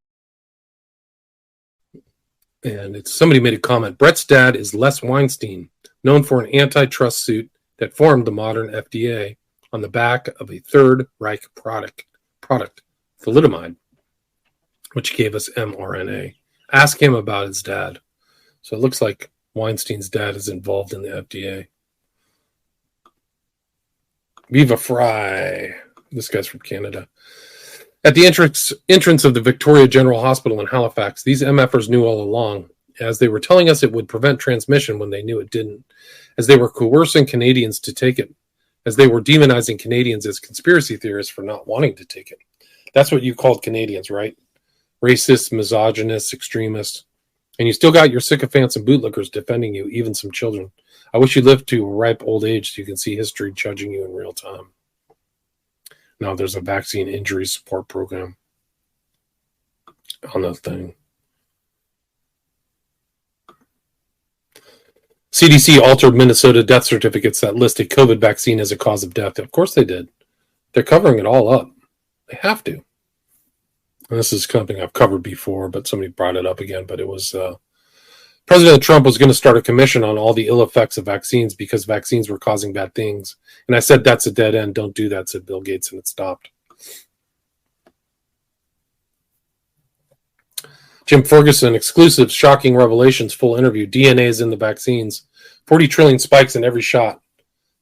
And somebody made a comment. Brett's dad is Les Weinstein, known for an antitrust suit that formed the modern FDA on the back of a Third Reich product, thalidomide, which gave us mRNA. Ask him about his dad. So it looks like Weinstein's dad is involved in the FDA. Viva Fry. This guy's from Canada. At the entrance of the Victoria General Hospital in Halifax, these MFers knew all along, as they were telling us it would prevent transmission when they knew it didn't, as they were coercing Canadians to take it, as they were demonizing Canadians as conspiracy theorists for not wanting to take it. That's what you called Canadians, right? Racist, misogynist, extremist. And you still got your sycophants and bootlickers defending you, even some children. I wish you lived to a ripe old age so you can see history judging you in real time. Now there's a vaccine injury support program on the thing. CDC altered Minnesota death certificates that listed COVID vaccine as a cause of death. Of course they did. They're covering it all up. They have to. And this is something I've covered before, but somebody brought it up again. But it was President Trump was going to start a commission on all the ill effects of vaccines because vaccines were causing bad things. And I said, that's a dead end. Don't do that, said Bill Gates, and it stopped. Jim Ferguson, exclusive, shocking revelations, full interview. DNA is in the vaccines. 40 trillion spikes in every shot.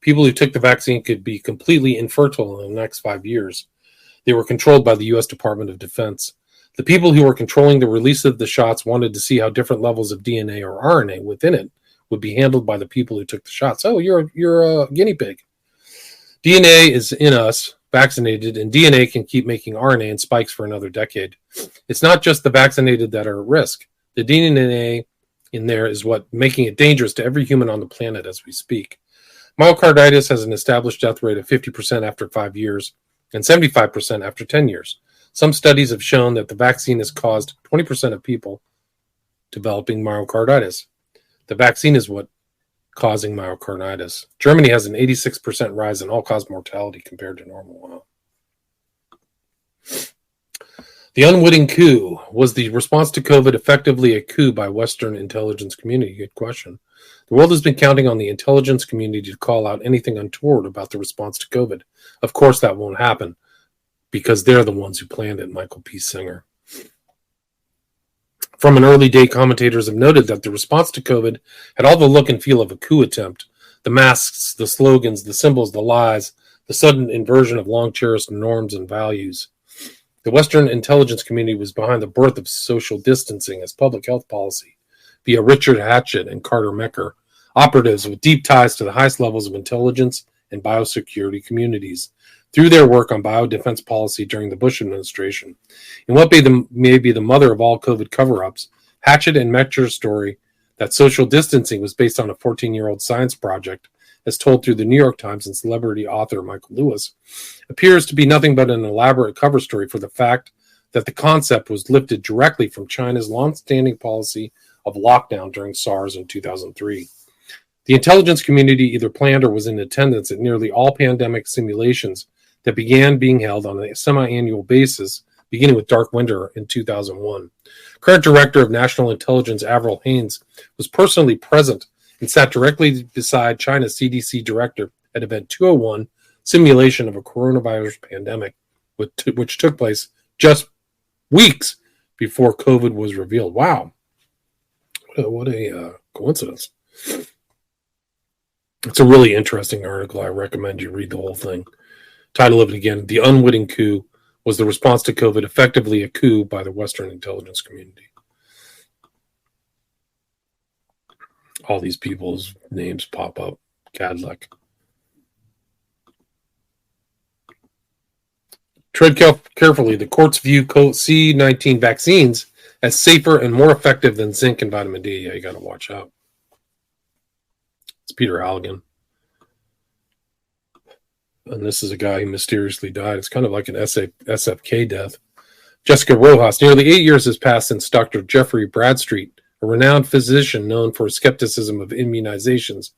People who took the vaccine could be completely infertile in the next 5 years. They were controlled by the U.S. Department of Defense. The people who were controlling the release of the shots wanted to see how different levels of DNA or RNA within it would be handled by the people who took the shots. Oh, you're a guinea pig. DNA is in us, vaccinated, and DNA can keep making RNA and spikes for another decade. It's not just the vaccinated that are at risk. The DNA in there is what making it dangerous to every human on the planet as we speak. Myocarditis has an established death rate of 50% after 5 years and 75% after 10 years. Some studies have shown that the vaccine has caused 20% of people developing myocarditis. The vaccine is what causing myocarditis. Germany has an 86% rise in all-cause mortality compared to normal. Wow. The unwitting coup. Was the response to COVID effectively a coup by Western intelligence community? Good question. The world has been counting on the intelligence community to call out anything untoward about the response to COVID. Of course that won't happen because they're the ones who planned it, Michael P. Singer. From an early day, commentators have noted that the response to COVID had all the look and feel of a coup attempt. The masks, the slogans, the symbols, the lies, the sudden inversion of long-cherished norms and values. The Western intelligence community was behind the birth of social distancing as public health policy via Richard Hatchett and Carter Mecker, operatives with deep ties to the highest levels of intelligence and biosecurity communities, through their work on biodefense policy during the Bush administration. In what may be the mother of all COVID cover-ups, Hatchett and Mecker's story that social distancing was based on a 14-year-old science project, as told through the New York Times and celebrity author Michael Lewis, appears to be nothing but an elaborate cover story for the fact that the concept was lifted directly from China's long-standing policy of lockdown during SARS in 2003. The intelligence community either planned or was in attendance at nearly all pandemic simulations that began being held on a semi-annual basis, beginning with Dark Winter in 2001. Current Director of National Intelligence Avril Haines was personally present and sat directly beside China's CDC director at Event 201, simulation of a coronavirus pandemic, which took place just weeks before COVID was revealed. Wow. What a coincidence. It's a really interesting article. I recommend you read the whole thing. Title of it again, The Unwitting Coup Was the Response to COVID Effectively a Coup by the Western Intelligence Community. All these people's names pop up. Cadluck. Tread carefully. The courts view C-19 vaccines as safer and more effective than zinc and vitamin D. Yeah, you got to watch out. It's Peter Halligan. And this is a guy who mysteriously died. It's kind of like an SFK death. Jessica Rojas. Nearly 8 years has passed since Dr. Jeffrey Bradstreet, a renowned physician known for his skepticism of immunizations,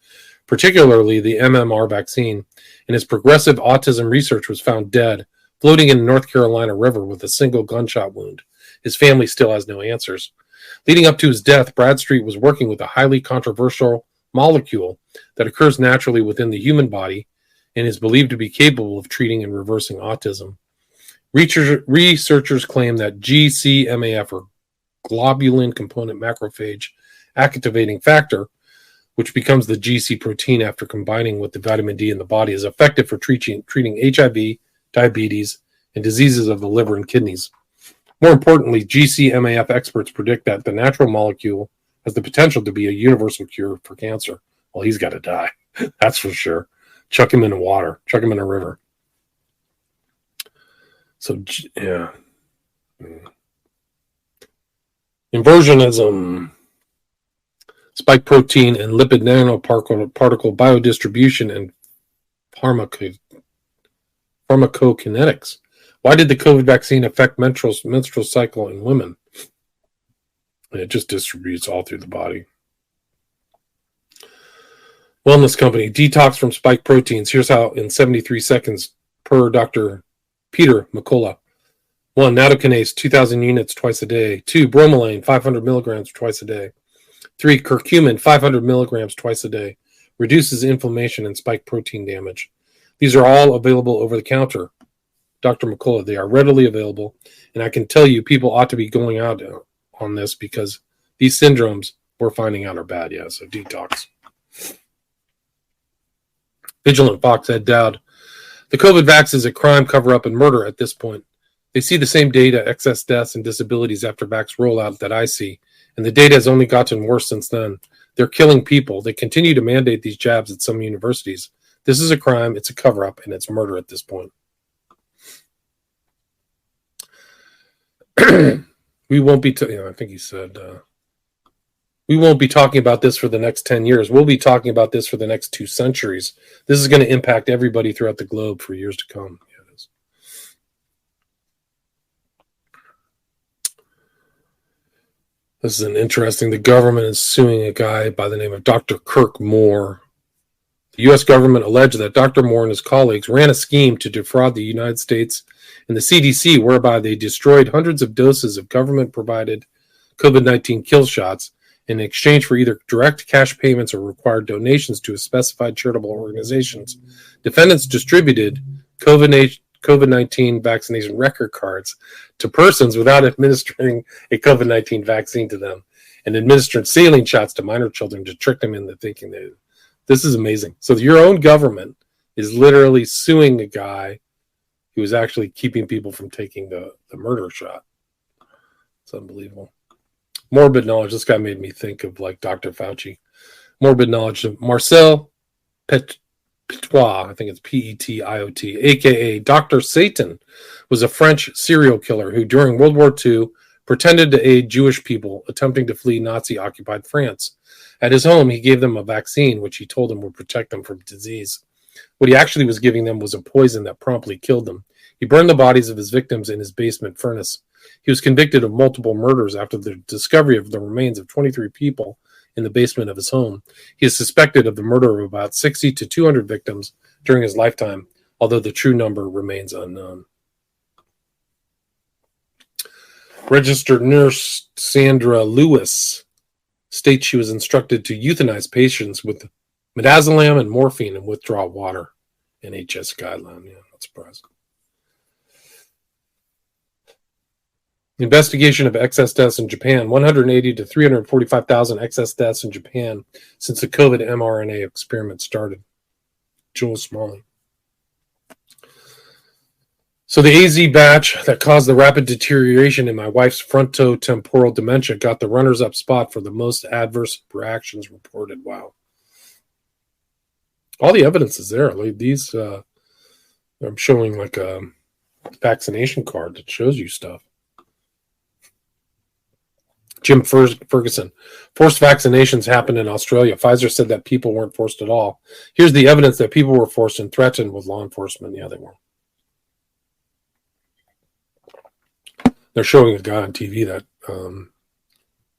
particularly the MMR vaccine, and his progressive autism research, was found dead, floating in the North Carolina River with a single gunshot wound. His family still has no answers. Leading up to his death, Bradstreet was working with a highly controversial molecule that occurs naturally within the human body and is believed to be capable of treating and reversing autism. Researchers claim that GCMAF, or globulin component macrophage activating factor, which becomes the GC protein after combining with the vitamin D in the body, is effective for treating HIV, diabetes, and diseases of the liver and kidneys. More importantly, GCMAF experts predict that the natural molecule has the potential to be a universal cure for cancer. Well, he's got to die. That's for sure. Chuck him in the water. Chuck him in a river. So, yeah. Inversionism, spike protein and lipid nanoparticle biodistribution, and pharmacokinetics. Why did the COVID vaccine affect menstrual cycle in women? And it just distributes all through the body. Wellness company, detox from spike proteins. Here's how in 73 seconds per Dr. Peter McCullough. 1. Nattokinase, 2,000 units twice a day. 2. Bromelain, 500 milligrams twice a day. 3. Curcumin, 500 milligrams twice a day. Reduces inflammation and spike protein damage. These are all available over the counter. Dr. McCullough, they are readily available. And I can tell you people ought to be going out on this because these syndromes we're finding out are bad. Yeah, so detox. Vigilant Fox, Ed Dowd. The COVID vax is a crime, cover-up, and murder at this point. They see the same data, excess deaths and disabilities after vax rollout that I see, and the data has only gotten worse since then. They're killing people. They continue to mandate these jabs at some universities. This is a crime, it's a cover-up, and it's murder at this point. We won't be, I think he said, we won't be talking about this for the next 10 years. We'll be talking about this for the next 2 centuries. This is going to impact everybody throughout the globe for years to come. Yeah, it is. This is an interesting. The government is suing a guy by the name of Dr. Kirk Moore. The U.S. government alleged that Dr. Moore and his colleagues ran a scheme to defraud the United States and the CDC, whereby they destroyed hundreds of doses of government-provided COVID-19 kill shots in exchange for either direct cash payments or required donations to specified charitable organizations. Defendants distributed COVID-19 vaccination record cards to persons without administering a COVID-19 vaccine to them and administered saline shots to minor children to trick them into thinking they. This is amazing. So your own government is literally suing a guy who is actually keeping people from taking the murder shot. It's unbelievable. Morbid knowledge. This guy made me think of like Dr. Fauci. Morbid knowledge of Marcel Petiot, I think it's Petiot, aka Dr. Satan, was a French serial killer who during World War II pretended to aid Jewish people attempting to flee Nazi-occupied France. At his home, he gave them a vaccine, which he told them would protect them from disease. What he actually was giving them was a poison that promptly killed them. He burned the bodies of his victims in his basement furnace. He was convicted of multiple murders after the discovery of the remains of 23 people in the basement of his home. He is suspected of the murder of about 60 to 200 victims during his lifetime, although the true number remains unknown. Registered nurse Sandra Lewis states she was instructed to euthanize patients with midazolam and morphine and withdraw water. NHS guideline. Yeah, not surprised. Investigation of excess deaths in Japan. 180 to 345,000 excess deaths in Japan since the COVID mRNA experiment started. Joel Smalley. So the AZ batch that caused the rapid deterioration in my wife's frontotemporal dementia got the runners-up spot for the most adverse reactions reported. Wow. All the evidence is there. Like these, I'm showing like a vaccination card that shows you stuff. Jim Ferguson. Forced vaccinations happened in Australia. Pfizer said that people weren't forced at all. Here's the evidence that people were forced and threatened with law enforcement. Yeah, they were. They're showing a guy on TV that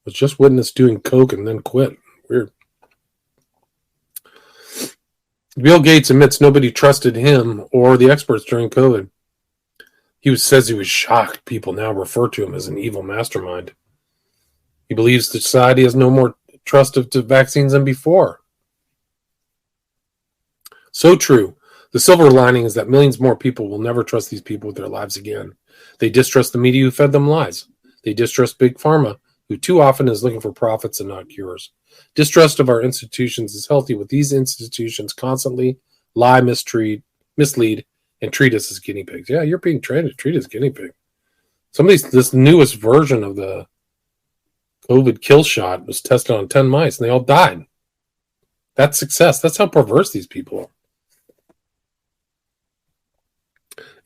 was just witnessed doing coke and then quit. Weird. Bill Gates admits nobody trusted him or the experts during COVID. Says he was shocked people now refer to him as an evil mastermind. He believes society has no more trust of vaccines than before. So true. The silver lining is that millions more people will never trust these people with their lives again. They distrust the media who fed them lies. They distrust Big Pharma, who too often is looking for profits and not cures. Distrust of our institutions is healthy, with these institutions constantly lie, mislead, and treat us as guinea pigs. Yeah, you're being trained to treat as guinea pig. This newest version of the COVID kill shot was tested on 10 mice, and they all died. That's success. That's how perverse these people are.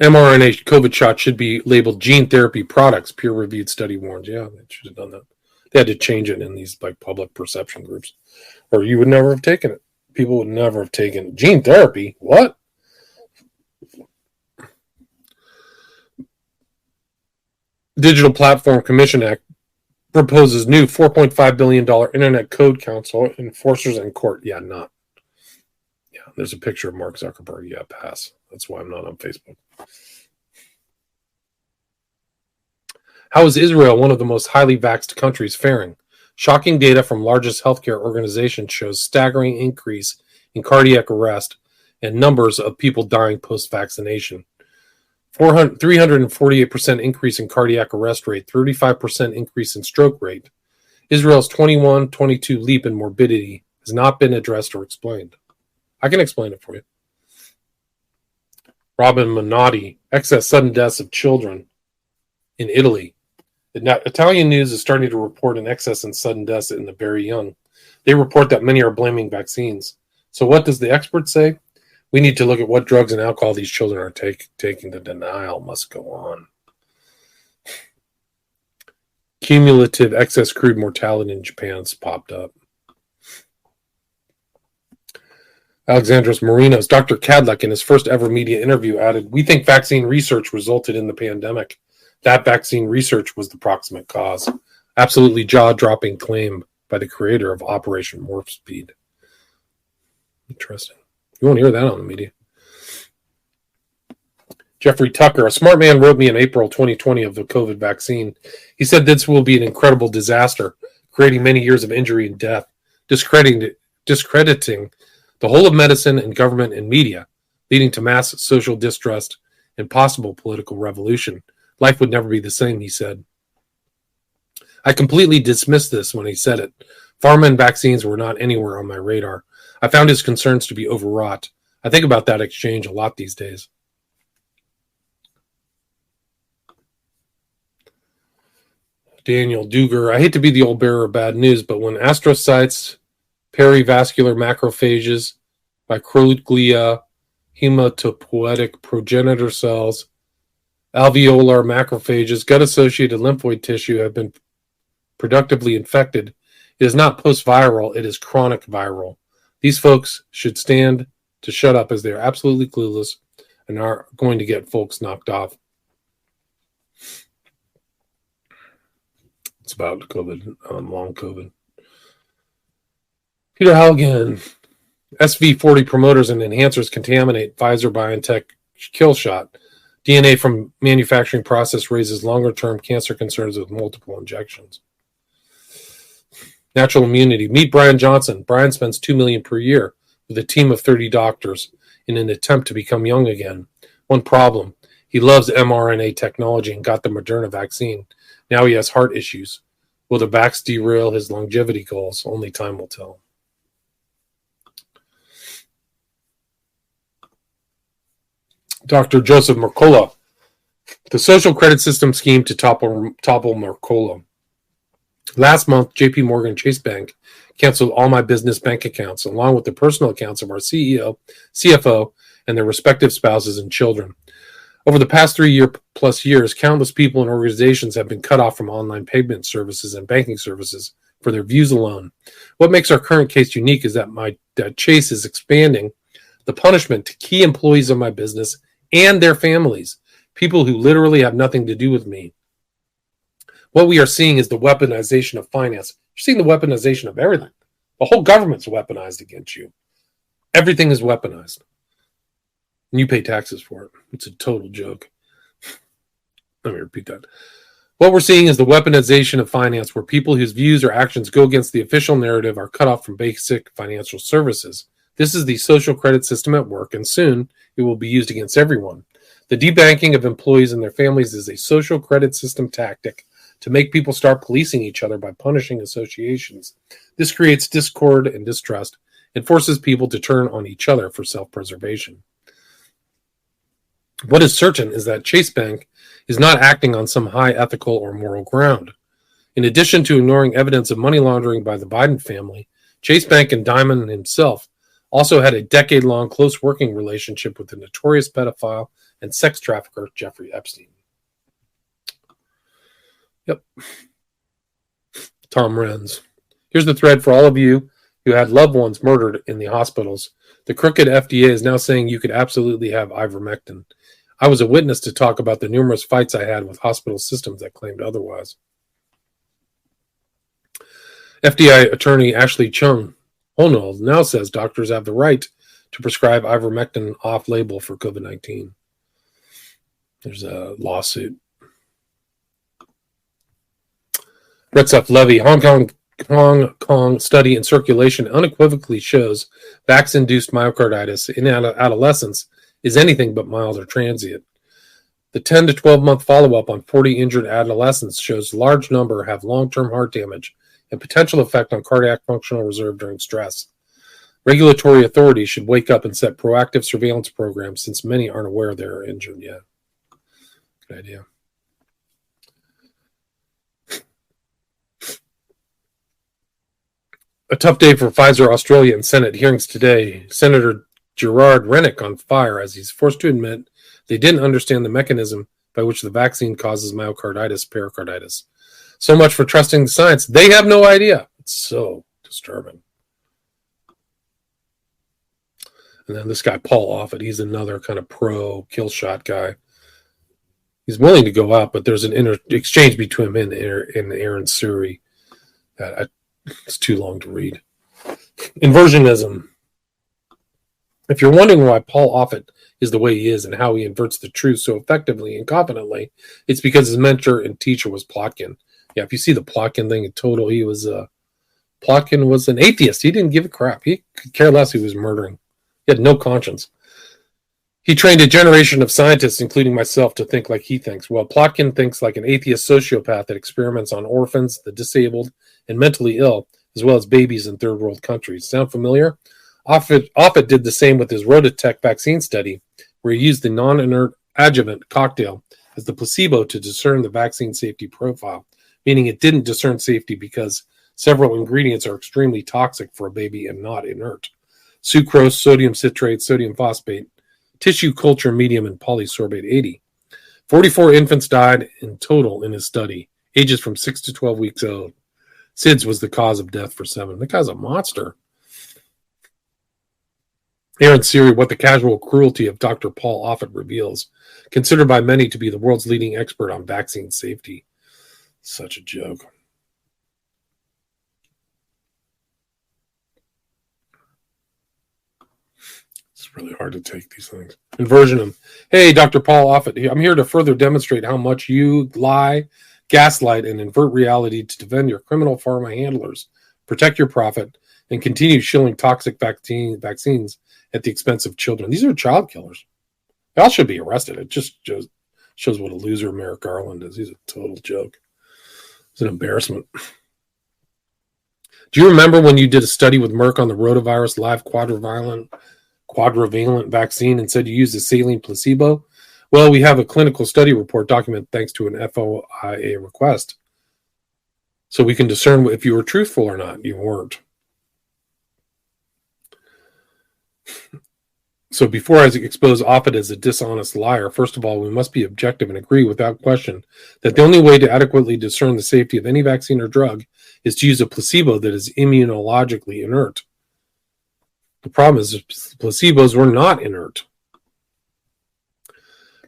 mRNA COVID shot should be labeled gene therapy products, peer-reviewed study warns. Yeah, they should have done that. They had to change it in these like public perception groups, or you would never have taken it. People would never have taken it. Gene therapy? What? Digital Platform Commission Act proposes new $4.5 billion Internet Code Council, enforcers in court. Yeah, not. Yeah, there's a picture of Mark Zuckerberg. Yeah, pass. That's why I'm not on Facebook. How is Israel, one of the most highly vaxxed countries, faring? Shocking data from largest healthcare organization shows staggering increase in cardiac arrest and numbers of people dying post-vaccination. 348% increase in cardiac arrest rate, 35% increase in stroke rate. Israel's 21-22 leap in morbidity has not been addressed or explained. I can explain it for you. Robin Minotti, excess sudden deaths of children in Italy. Italian news is starting to report an excess in sudden deaths in the very young. They report that many are blaming vaccines. So what does the expert say? We need to look at what drugs and alcohol these children are taking. The denial must go on. Cumulative excess crude mortality in Japan has popped up. Alexandros Marinos, Dr. Kadlec, in his first ever media interview, added, "We think vaccine research resulted in the pandemic. That vaccine research was the proximate cause." Absolutely jaw-dropping claim by the creator of Operation Warp Speed. Interesting. You won't hear that on the media. Jeffrey Tucker, a smart man, wrote me in April 2020 of the COVID vaccine. He said this will be an incredible disaster, creating many years of injury and death, discrediting the whole of medicine and government and media, leading to mass social distrust and possible political revolution. Life would never be the same, he said. I completely dismissed this when he said it. Pharma and vaccines were not anywhere on my radar. I found his concerns to be overwrought. I think about that exchange a lot these days. Daniel Duger, I hate to be the old bearer of bad news, but when astrocytes, perivascular macrophages, microglia, hematopoietic progenitor cells, alveolar macrophages, gut-associated lymphoid tissue have been productively infected, it is not post-viral, it is chronic viral. These folks should stand to shut up as they are absolutely clueless and are going to get folks knocked off. It's about COVID, long COVID. Peter Halligan, SV40 promoters and enhancers contaminate Pfizer-BioNTech kill shot. DNA from manufacturing process raises longer-term cancer concerns with multiple injections. Natural immunity. Meet Brian Johnson. Brian spends $2 million per year with a team of 30 doctors in an attempt to become young again. One problem: he loves mRNA technology and got the Moderna vaccine. Now he has heart issues. Will the vax derail his longevity goals? Only time will tell. Dr. Joseph Mercola. The social credit system scheme to topple Mercola. Last month, JP Morgan Chase Bank canceled all my business bank accounts, along with the personal accounts of our CEO, CFO, and their respective spouses and children. Over the past 3+ years, countless people and organizations have been cut off from online payment services and banking services for their views alone. What makes our current case unique is that Chase is expanding the punishment to key employees of my business and their families, people who literally have nothing to do with me. What we are seeing is the weaponization of finance. You're seeing the weaponization of everything. The whole government's weaponized against you. Everything is weaponized. And you pay taxes for it. It's a total joke. Let me repeat that. What we're seeing is the weaponization of finance, where people whose views or actions go against the official narrative are cut off from basic financial services. This is the social credit system at work, and soon it will be used against everyone. The debanking of employees and their families is a social credit system tactic to make people start policing each other by punishing associations. This creates discord and distrust and forces people to turn on each other for self-preservation. What is certain is that Chase Bank is not acting on some high ethical or moral ground. In addition to ignoring evidence of money laundering by the Biden family, Chase Bank and Diamond himself also had a decade-long close working relationship with the notorious pedophile and sex trafficker Jeffrey Epstein. Yep. Tom Renz. Here's the thread for all of you who had loved ones murdered in the hospitals. The crooked FDA is now saying you could absolutely have ivermectin. I was a witness to talk about the numerous fights I had with hospital systems that claimed otherwise. FDA attorney Ashley Chung Honold now says doctors have the right to prescribe ivermectin off-label for COVID-19. There's a lawsuit. Ruthless Levy, Hong Kong study in circulation unequivocally shows vax-induced myocarditis in adolescents is anything but mild or transient. The 10 to 12 month follow-up on 40 injured adolescents shows a large number have long-term heart damage and potential effect on cardiac functional reserve during stress. Regulatory authorities should wake up and set proactive surveillance programs, since many aren't aware they're injured yet. Good idea. A tough day for Pfizer Australia and Senate hearings today. Senator Gerard Rennick on fire as he's forced to admit they didn't understand the mechanism by which the vaccine causes myocarditis, pericarditis. So much for trusting the science. They have no idea. It's so disturbing. And then this guy, Paul Offit, he's another kind of pro-kill shot guy. He's willing to go out, but there's an exchange between him and Aaron Suri that it's too long to read. Inversionism. If you're wondering why Paul Offit is the way he is and how he inverts the truth so effectively and confidently, it's because his mentor and teacher was Plotkin. Yeah, if you see the Plotkin thing in total, Plotkin was an atheist. He didn't give a crap. He could care less who was murdering. He had no conscience. He trained a generation of scientists, including myself, to think like he thinks. Well, Plotkin thinks like an atheist sociopath that experiments on orphans, the disabled, and mentally ill, as well as babies in third world countries. Sound familiar? Offit did the same with his Rototech vaccine study, where he used the non-inert adjuvant cocktail as the placebo to discern the vaccine safety profile, meaning it didn't discern safety because several ingredients are extremely toxic for a baby and not inert. Sucrose, sodium citrate, sodium phosphate, tissue culture medium, and polysorbate 80. 44 infants died in total in his study, ages from 6 to 12 weeks old. SIDS was the cause of death for 7. The guy's a monster. Aaron Siri, what the casual cruelty of Dr. Paul Offit reveals, considered by many to be the world's leading expert on vaccine safety. Such a joke. It's really hard to take these things. Inversion them. Hey, Dr. Paul Offit, I'm here to further demonstrate how much you lie, gaslight, and invert reality to defend your criminal pharma handlers. protect your profit, and continue shilling toxic vaccines at the expense of children. These are child killers. They all should be arrested. It just shows what a loser Merrick Garland is. He's a total joke. It's an embarrassment. Do you remember when you did a study with Merck on the rotavirus live quadrivalent vaccine and said you used a saline placebo? Well, we have a clinical study report document thanks to an FOIA request. So we can discern if you were truthful or not. You weren't. So before I expose Offit as a dishonest liar, first of all, we must be objective and agree without question that the only way to adequately discern the safety of any vaccine or drug is to use a placebo that is immunologically inert. The problem is placebos were not inert.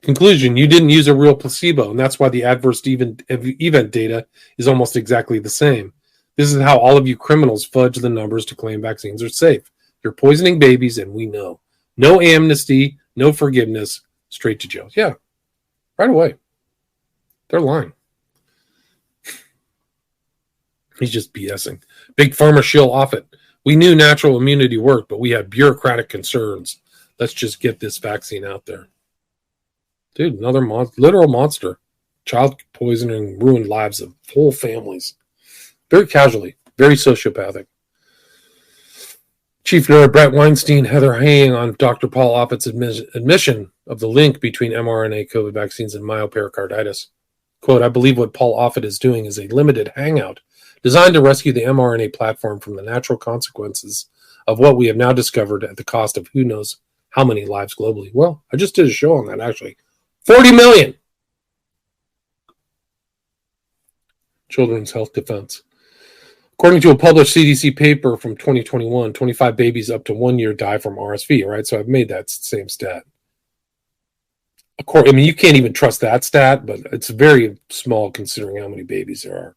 Conclusion, you didn't use a real placebo, and that's why the adverse event data is almost exactly the same. This is how all of you criminals fudge the numbers to claim vaccines are safe. You're poisoning babies, and we know. No amnesty, no forgiveness, straight to jail. Yeah, right away. They're lying. He's just BSing. Big Pharma shill Offit. We knew natural immunity worked, but we had bureaucratic concerns. Let's just get this vaccine out there. Dude, another literal monster. Child poisoning ruined lives of whole families. Very casually, very sociopathic. Chief nerd Brett Weinstein, Heather Haying on Dr. Paul Offit's admission of the link between mRNA COVID vaccines and myopericarditis. Quote, I believe what Paul Offit is doing is a limited hangout designed to rescue the mRNA platform from the natural consequences of what we have now discovered at the cost of who knows how many lives globally. Well, I just did a show on that, actually. 40 million! Children's Health Defense. According to a published CDC paper from 2021, 25 babies up to 1 year die from RSV, right? So I've made that same stat. I mean, you can't even trust that stat, but it's very small considering how many babies there are.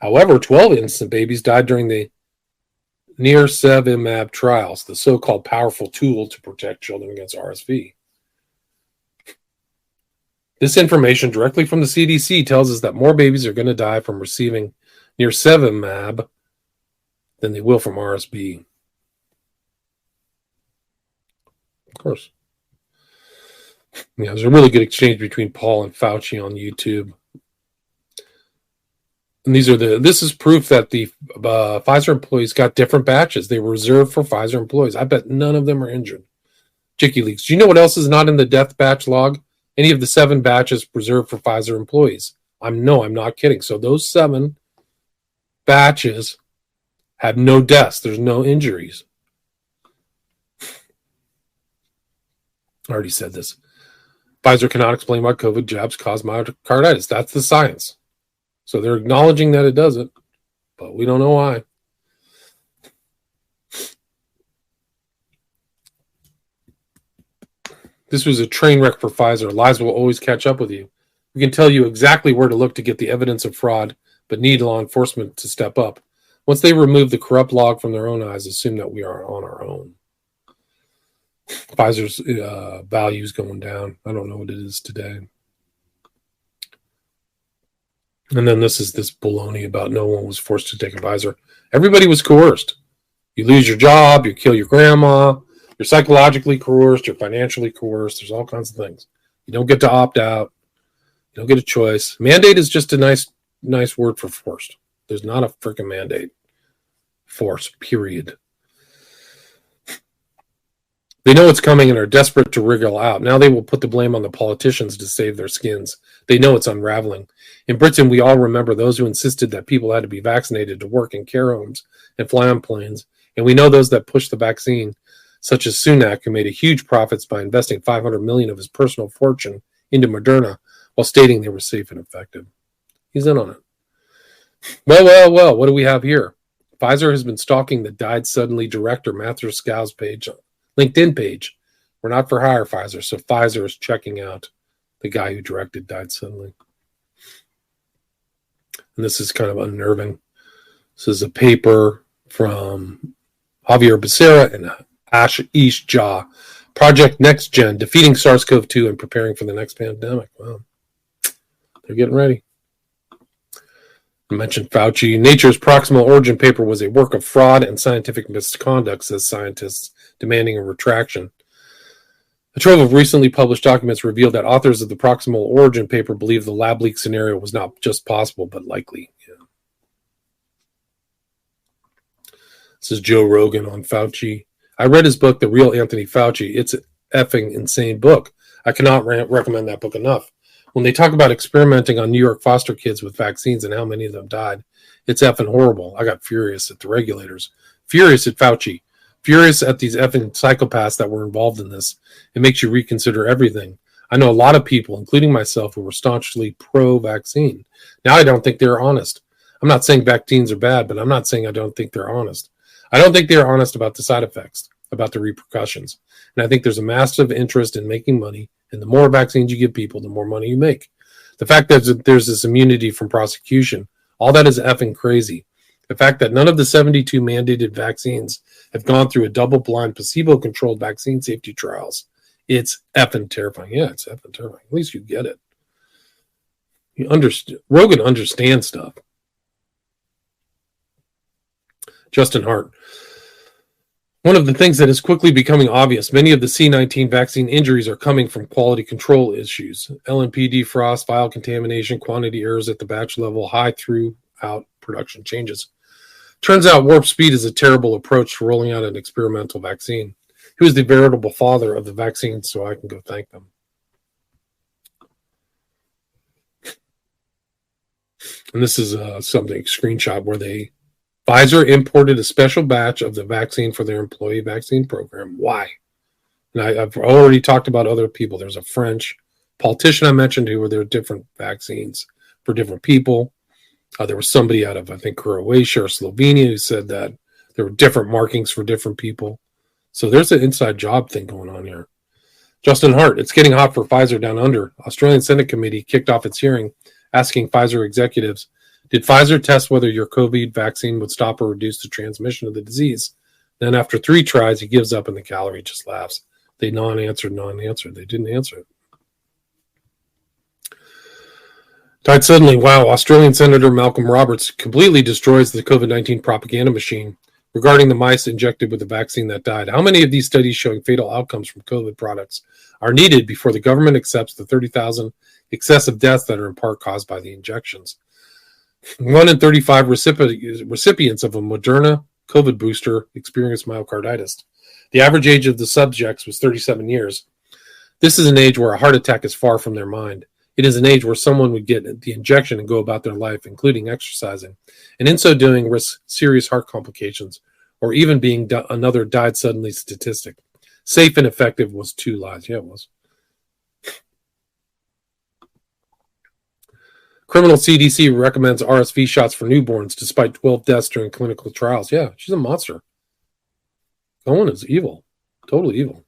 However, 12 innocent babies died during the nirsevimab trials, the so-called powerful tool to protect children against RSV. This information directly from the CDC tells us that more babies are going to die from receiving nirsevimab than they will from RSV. Of course. Yeah, there's a really good exchange between Paul and Fauci on YouTube. And this is proof that the Pfizer employees got different batches. They were reserved for Pfizer employees. I bet none of them are injured. Chicky Leaks. Do you know what else is not in the death batch log? Any of the 7 batches preserved for Pfizer employees. I'm not kidding. So those 7 batches have no deaths. There's no injuries. I already said this. Pfizer cannot explain why COVID jabs cause myocarditis. That's the science. So they're acknowledging that it doesn't, but we don't know why. This was a train wreck for Pfizer. Lies will always catch up with you. We can tell you exactly where to look to get the evidence of fraud, but need law enforcement to step up. Once they remove the corrupt log from their own eyes, assume that we are on our own. Pfizer's value is going down. I don't know what it is today. And then this is this baloney about no one was forced to take a Pfizer. Everybody was coerced. You lose your job, you kill your grandma, you're psychologically coerced, you're financially coerced. There's all kinds of things. You don't get to opt out. You don't get a choice. Mandate is just a nice word for forced. There's not a freaking mandate. Force, period. They know it's coming and are desperate to wriggle out. Now they will put the blame on the politicians to save their skins. They know it's unraveling. In Britain, we all remember those who insisted that people had to be vaccinated to work in care homes and fly on planes. And we know those that pushed the vaccine, such as Sunak, who made huge profits by investing $500 million of his personal fortune into Moderna while stating they were safe and effective. He's in on it. Well, what do we have here? Pfizer has been stalking the died suddenly director Matthew Scow's LinkedIn page. We're not for hire, Pfizer. So Pfizer is checking out the guy who directed Died Suddenly. And this is kind of unnerving. This is a paper from Javier Becerra and Ashish Jha. Project Next Gen, defeating SARS-CoV-2 and preparing for the next pandemic. Wow. They're getting ready. I mentioned Fauci. Nature's proximal origin paper was a work of fraud and scientific misconduct, says scientists, demanding a retraction. A trove of recently published documents revealed that authors of the proximal origin paper believe the lab leak scenario was not just possible, but likely. Yeah. This is Joe Rogan on Fauci. I read his book, The Real Anthony Fauci. It's an effing insane book. I cannot recommend that book enough. When they talk about experimenting on New York foster kids with vaccines and how many of them died, it's effing horrible. I got furious at the regulators, furious at Fauci, furious at these effing psychopaths that were involved in this. It makes you reconsider everything. I know a lot of people, including myself, who were staunchly pro-vaccine. Now I don't think they're honest. I'm not saying vaccines are bad, but I'm not saying I don't think they're honest. I don't think they're honest about the side effects, about the repercussions. And I think there's a massive interest in making money. And the more vaccines you give people, the more money you make. The fact that there's this immunity from prosecution, all that is effing crazy. The fact that none of the 72 mandated vaccines have gone through a double-blind, placebo-controlled vaccine safety trials, it's effing terrifying. Yeah, it's effing terrifying. At least you get it. Rogan understands stuff. Justin Hart. One of the things that is quickly becoming obvious, many of the C-19 vaccine injuries are coming from quality control issues. LNP defrost, vial contamination, quantity errors at the batch level, high throughout production changes. Turns out warp speed is a terrible approach to rolling out an experimental vaccine. Who is the veritable father of the vaccine so I can go thank them? And this is something, screenshot where Pfizer imported a special batch of the vaccine for their employee vaccine program. Why? And I've already talked about other people. There's a French politician I mentioned who were there different vaccines for different people. There was somebody out of, I think, Croatia or Slovenia who said that there were different markings for different people. So there's an inside job thing going on here. Justin Hart, it's getting hot for Pfizer down under. Australian Senate Committee kicked off its hearing asking Pfizer executives, did Pfizer test whether your COVID vaccine would stop or reduce the transmission of the disease? Then after 3 tries, he gives up and the gallery just laughs. They non-answered. They didn't answer it. Died suddenly. Wow. Australian Senator Malcolm Roberts completely destroys the COVID-19 propaganda machine regarding the mice injected with the vaccine that died. How many of these studies showing fatal outcomes from COVID products are needed before the government accepts the 30,000 excessive deaths that are in part caused by the injections? 1 in 35 recipients of a Moderna COVID booster experienced myocarditis. The average age of the subjects was 37 years. This is an age where a heart attack is far from their mind. It is an age where someone would get the injection and go about their life, including exercising, and in so doing risk serious heart complications or even being another died suddenly statistic. Safe and effective was 2 lies. Yeah, it was. Criminal CDC recommends RSV shots for newborns despite 12 deaths during clinical trials. Yeah, she's a monster. Cohen is evil. Totally evil.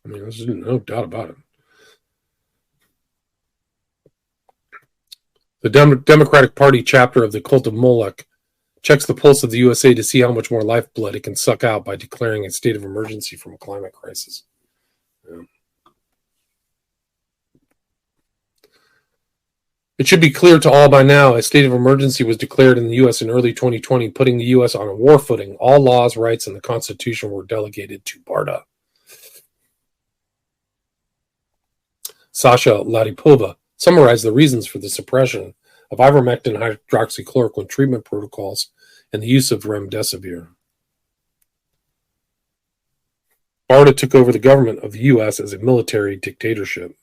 I mean, there's no doubt about it. The Democratic Party chapter of the cult of Moloch checks the pulse of the USA to see how much more lifeblood it can suck out by declaring a state of emergency from a climate crisis. Yeah. It should be clear to all by now, a state of emergency was declared in the U.S. in early 2020, putting the U.S. on a war footing. All laws, rights, and the Constitution were delegated to BARDA. Sasha Latypova summarized the reasons for the suppression of ivermectin hydroxychloroquine treatment protocols and the use of remdesivir. BARDA took over the government of the U.S. as a military dictatorship.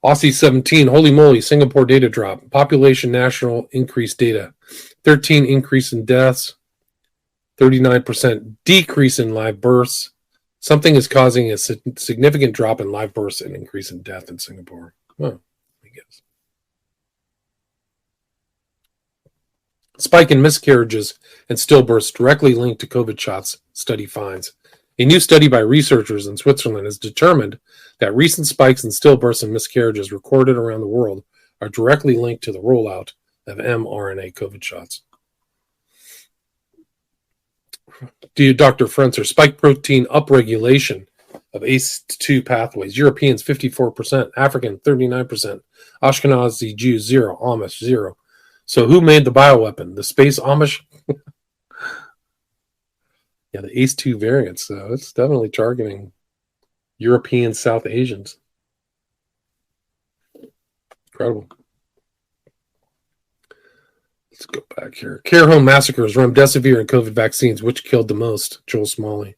Aussie 17, holy moly, Singapore data drop. Population national increase data. 13 increase in deaths. 39% decrease in live births. Something is causing a significant drop in live births and increase in death in Singapore. Well, I guess. Spike in miscarriages and stillbirths directly linked to COVID shots, study finds. A new study by researchers in Switzerland has determined that recent spikes in stillbirths and miscarriages recorded around the world are directly linked to the rollout of mRNA COVID shots. Dr. Frenzer, spike protein upregulation of ACE2 pathways. Europeans, 54%. African, 39%. Ashkenazi Jews, 0. Amish, 0. So who made the bioweapon? The space Amish? Yeah, the ACE2 variants. So it's definitely targeting European South Asians. Incredible. Let's go back here. Care home massacres, remdesivir and COVID vaccines. Which killed the most? Joel Smalley.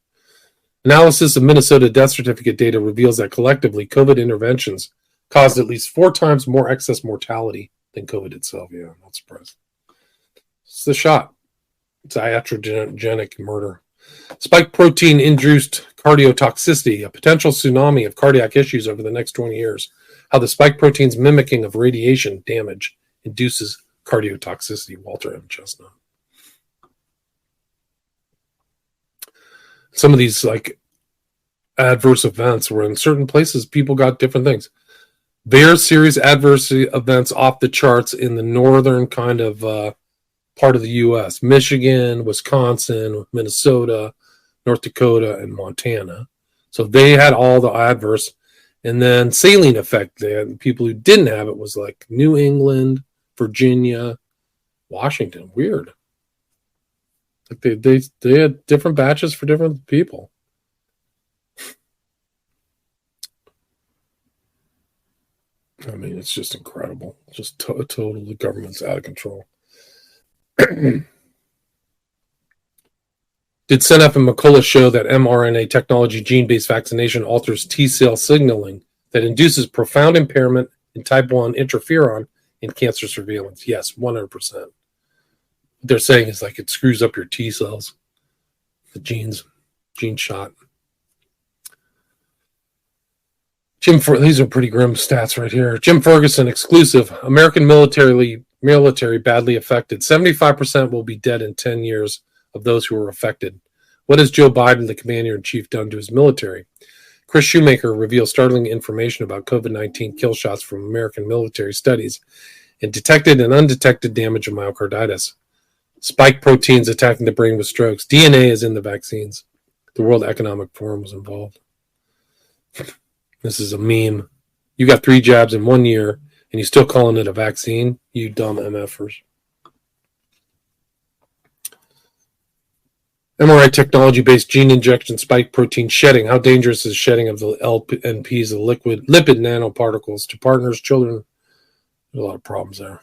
Analysis of Minnesota death certificate data reveals that collectively COVID interventions caused at least 4 times more excess mortality than COVID itself. Yeah, I'm not surprised. It's the shot. It's iatrogenic murder. Spike protein induced cardiotoxicity, a potential tsunami of cardiac issues over the next 20 years. How the spike protein's mimicking of radiation damage induces cardiotoxicity. Walter M. Chestnut. Some of these like adverse events were in certain places people got different things. Very serious adverse events off the charts in the northern kind of part of the U.S. Michigan, Wisconsin, Minnesota, North Dakota, and Montana. So they had all the adverse. And then saline effect. They had people who didn't have it was like New England, Virginia, Washington. Weird. Like they had different batches for different people. I mean, it's just incredible. Just total, the government's out of control. Did Senef and McCullough show that mRNA technology gene-based vaccination alters T-cell signaling that induces profound impairment in type 1 interferon in cancer surveillance? Yes, 100%. They're saying is like it screws up your T cells, the gene shot. These are pretty grim stats right here. Jim Ferguson exclusive. American military badly affected. 75% will be dead in 10 years of those who were affected. What has Joe Biden, the commander-in-chief, done to his military? Chris Shoemaker reveals startling information about COVID-19 kill shots from American military studies and detected and undetected damage of myocarditis. Spike proteins attacking the brain with strokes. DNA is in the vaccines. The World Economic Forum was involved. This is a meme. You got 3 jabs in 1 year, and you still calling it a vaccine? You dumb MFers. mRNA technology-based gene injection spike protein shedding. How dangerous is shedding of the LNPs, the lipid nanoparticles to partners, children? There's a lot of problems there.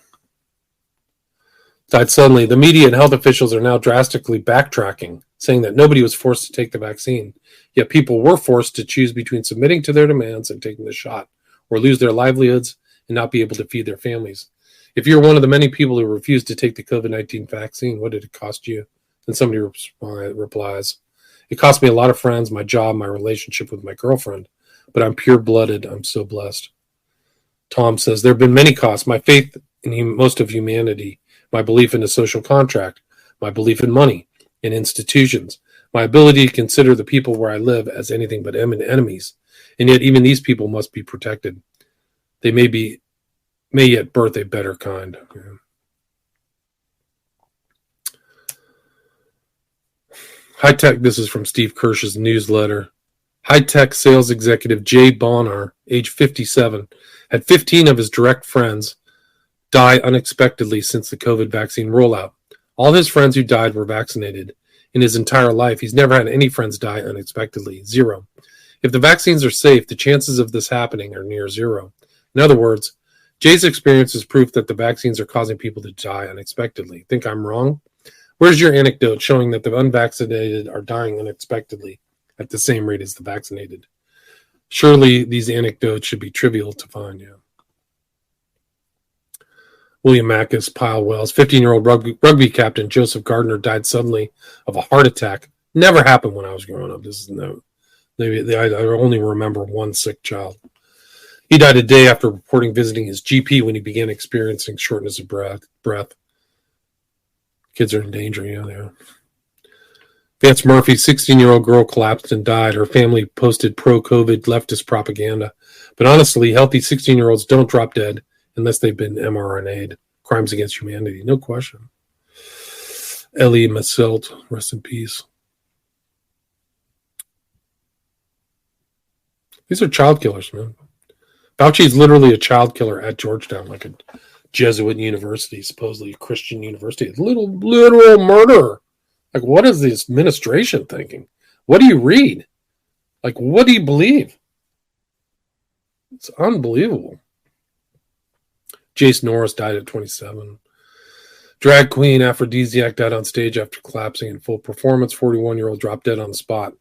Died suddenly. The media and health officials are now drastically backtracking, saying that nobody was forced to take the vaccine. Yet people were forced to choose between submitting to their demands and taking the shot, or lose their livelihoods and not be able to feed their families. If you're one of the many people who refused to take the COVID-19 vaccine, what did it cost you? Then somebody replies, it cost me a lot of friends, my job, my relationship with my girlfriend, but I'm pure-blooded. I'm so blessed. Tom says, there have been many costs. My faith in most of humanity, my belief in a social contract, my belief in money, in institutions, my ability to consider the people where I live as anything but enemies. And yet even these people must be protected. They may yet birth a better kind. Yeah. High-tech, this is from Steve Kirsch's newsletter. High-tech sales executive Jay Bonner, age 57, had 15 of his direct friends die unexpectedly since the COVID vaccine rollout. All his friends who died were vaccinated. In his entire life, he's never had any friends die unexpectedly. 0. If the vaccines are safe, the chances of this happening are near 0. In other words, Jay's experience is proof that the vaccines are causing people to die unexpectedly. Think I'm wrong? Where's your anecdote showing that the unvaccinated are dying unexpectedly at the same rate as the vaccinated? Surely these anecdotes should be trivial to find. Yeah. William Mackus, Pyle Wells, 15-year-old rugby captain Joseph Gardner died suddenly of a heart attack. Never happened when I was growing up. This is no. Maybe I only remember one sick child. He died a day after reporting visiting his GP when he began experiencing shortness of breath. Kids are in danger, yeah, they are. Vance Murphy, 16-year-old girl collapsed and died. Her family posted pro-COVID leftist propaganda. But honestly, healthy 16-year-olds don't drop dead unless they've been mRNA'd. Crimes against humanity, no question. Ellie Masselt, rest in peace. These are child killers, man. Fauci is literally a child killer at Georgetown, like a Jesuit university, supposedly a Christian university. Literal murder. Like, what is this administration thinking? What do you read? Like, what do you believe? It's unbelievable. Jace Norris died at 27. Drag queen Aphrodisiac died on stage after collapsing in full performance. 41-year-old dropped dead on the spot.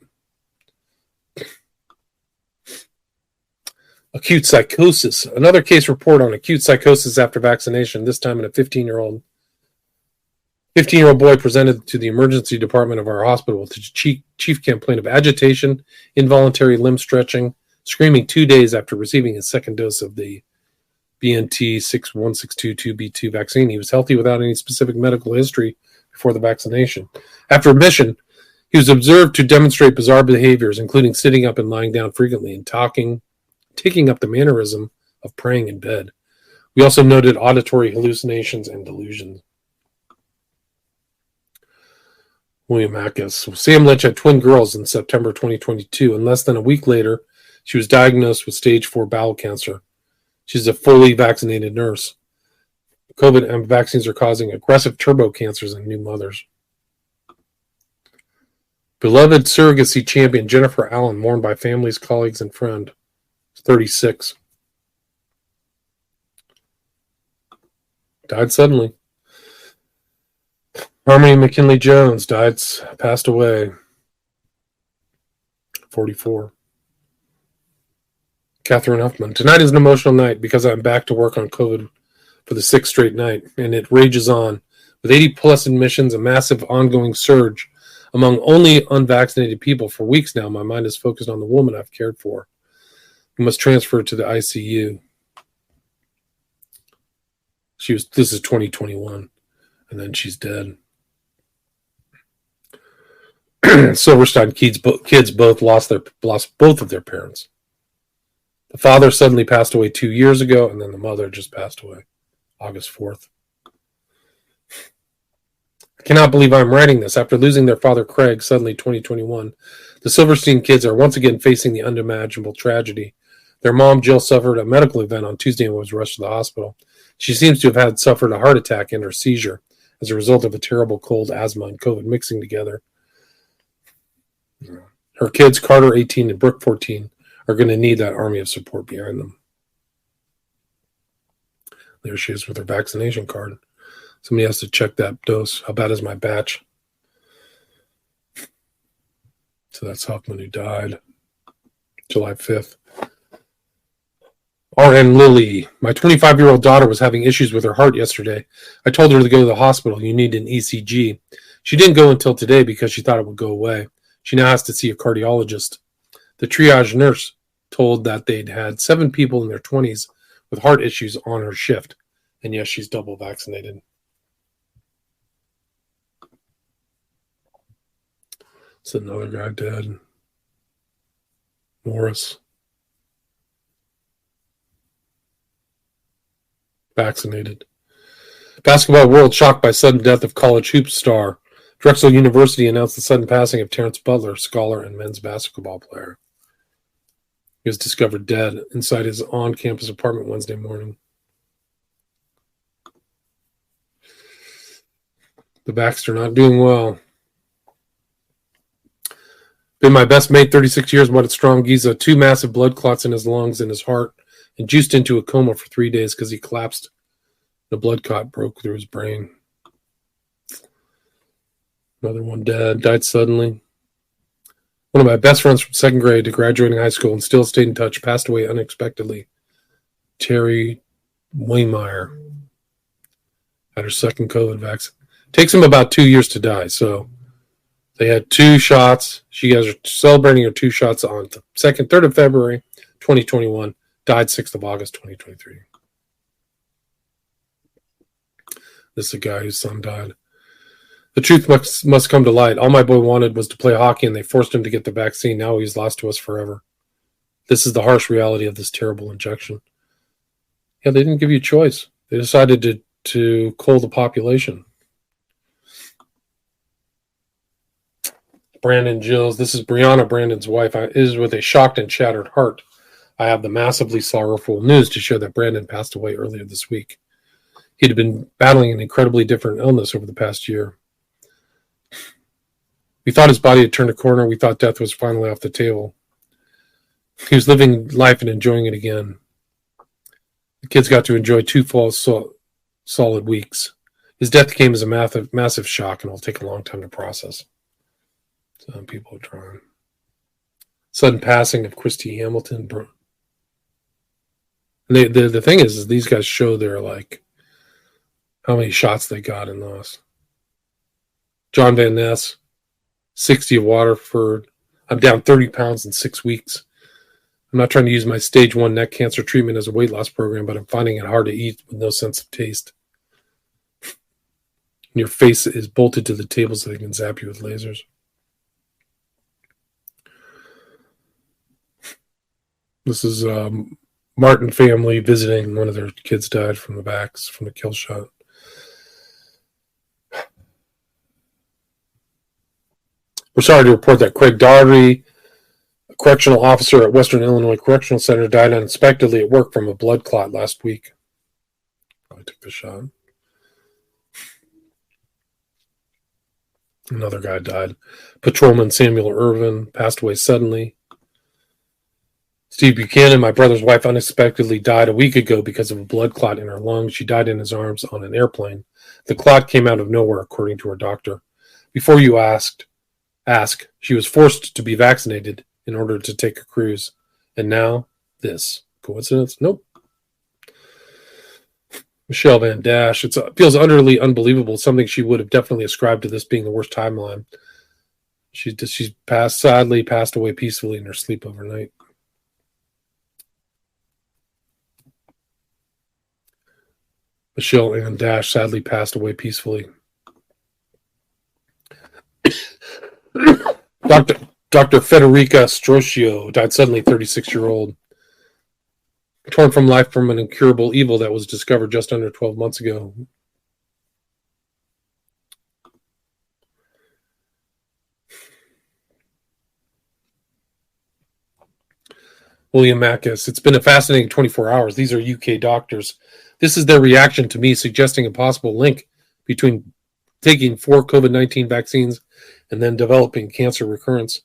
Acute psychosis. Another case report on acute psychosis after vaccination, this time in a 15-year-old boy presented to the emergency department of our hospital with a chief complaint of agitation, involuntary limb stretching, screaming 2 days after receiving his second dose of the BNT 61622B2 vaccine. He was healthy without any specific medical history before the vaccination. After admission, he was observed to demonstrate bizarre behaviors, including sitting up and lying down frequently and taking up the mannerism of praying in bed. We also noted auditory hallucinations and delusions. William Ackes. Sam Lynch had twin girls in September 2022, and less than a week later, she was diagnosed with stage 4 bowel cancer. She's a fully vaccinated nurse. COVID vaccines are causing aggressive turbo cancers in new mothers. Beloved surrogacy champion Jennifer Allen mourned by families, colleagues, and friend. 36. Died suddenly. Harmony McKinley Jones passed away. 44. Catherine Huffman. Tonight is an emotional night because I'm back to work on COVID for the 6th straight night, and it rages on. With 80-plus admissions, a massive ongoing surge among only unvaccinated people for weeks now, my mind is focused on the woman I've cared for, who must transfer to the ICU. This is 2021, and then she's dead. Silverstein kids both lost both of their parents. The father suddenly passed away 2 years ago, and then the mother just passed away August 4th. I cannot believe I'm writing this. After losing their father, Craig, suddenly 2021, the Silverstein kids are once again facing the unimaginable tragedy. Their mom, Jill, suffered a medical event on Tuesday and was rushed to the hospital. She seems to have suffered a heart attack and a seizure as a result of a terrible cold, asthma, and COVID mixing together. Her kids, Carter, 18, and Brooke, 14, are going to need that army of support behind them. There she is with her vaccination card. Somebody has to check that dose. How bad is my batch? So that's Huffman, who died July 5th. RN Lilly. My 25-year-old daughter was having issues with her heart yesterday. I told her to go to the hospital. You need an ECG. She didn't go until today because she thought it would go away. She now has to see a cardiologist. The triage nurse told that they'd had 7 people in their 20s with heart issues on her shift. And yes, she's double vaccinated. It's another guy dead. Morris. Vaccinated. Basketball world shocked by sudden death of college hoops star. Drexel University announced the sudden passing of Terrence Butler, scholar and men's basketball player. He was discovered dead inside his on-campus apartment Wednesday morning. The Baxter not doing well. Been my best mate 36 years, but it's strong Giza. 2 massive blood clots in his lungs and his heart, and juiced into a coma for 3 days because he collapsed. The blood clot broke through his brain. Another one dead, died suddenly. One of my best friends from 2nd grade to graduating high school and still stayed in touch passed away unexpectedly. Terry Waymeyer had her second COVID vaccine. Takes him about 2 years to die, so they had 2 shots. She guys are celebrating her 2 shots on the 3rd of February, 2021. Died 6th of August, 2023. This is a guy whose son died. The truth must come to light. All my boy wanted was to play hockey, and they forced him to get the vaccine. Now he's lost to us forever. This is the harsh reality of this terrible injection. Yeah, they didn't give you a choice. They decided to cull the population. Brandon Jills, this is Brianna, Brandon's wife, is with a shocked and shattered heart. I have the massively sorrowful news to share that Brandon passed away earlier this week. He'd been battling an incredibly different illness over the past year. We thought his body had turned a corner. We thought death was finally off the table. He was living life and enjoying it again. The kids got to enjoy 2 full solid weeks. His death came as a massive shock, and it'll take a long time to process. Some people are trying. Sudden passing of Christy Hamilton. The thing is these guys show their, like, how many shots they got and lost. John Van Ness, 60 of Waterford. I'm down 30 pounds in 6 weeks. I'm not trying to use my stage 1 neck cancer treatment as a weight loss program, but I'm finding it hard to eat with no sense of taste. And your face is bolted to the table so they can zap you with lasers. This is Martin family visiting. One of their kids died from the kill shot. We're sorry to report that Craig Daugherty, a correctional officer at Western Illinois Correctional Center, died unexpectedly at work from a blood clot last week. I took the shot. Another guy died. Patrolman Samuel Irvin passed away suddenly. Steve Buchanan, my brother's wife, unexpectedly died a week ago because of a blood clot in her lung. She died in his arms on an airplane. The clot came out of nowhere, according to her doctor. Before you ask, she was forced to be vaccinated in order to take a cruise. And now, this. Coincidence? Nope. Michelle Van Dash. It feels utterly unbelievable, something she would have definitely ascribed to this being the worst timeline. She's sadly passed away peacefully in her sleep overnight. Michelle Ann Dash sadly passed away peacefully. Dr. Federica Stroscio died suddenly, 36-year-old. Torn from life from an incurable evil that was discovered just under 12 months ago. William Mackis. It's been a fascinating 24 hours. These are UK doctors. This is their reaction to me suggesting a possible link between taking 4 COVID-19 vaccines and then developing cancer recurrence.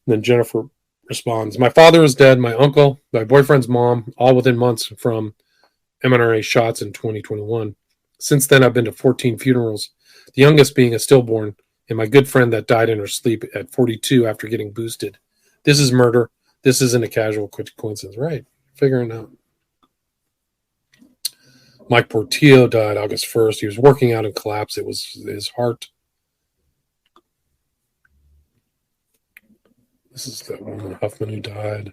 And then Jennifer responds, my father is dead, my uncle, my boyfriend's mom, all within months from mRNA shots in 2021. Since then, I've been to 14 funerals, the youngest being a stillborn, and my good friend that died in her sleep at 42 after getting boosted. This is murder. This isn't a casual coincidence. Right. Figuring out. Mike Portillo died August 1st. He was working out and collapsed. It was his heart. This is that woman, Huffman, who died.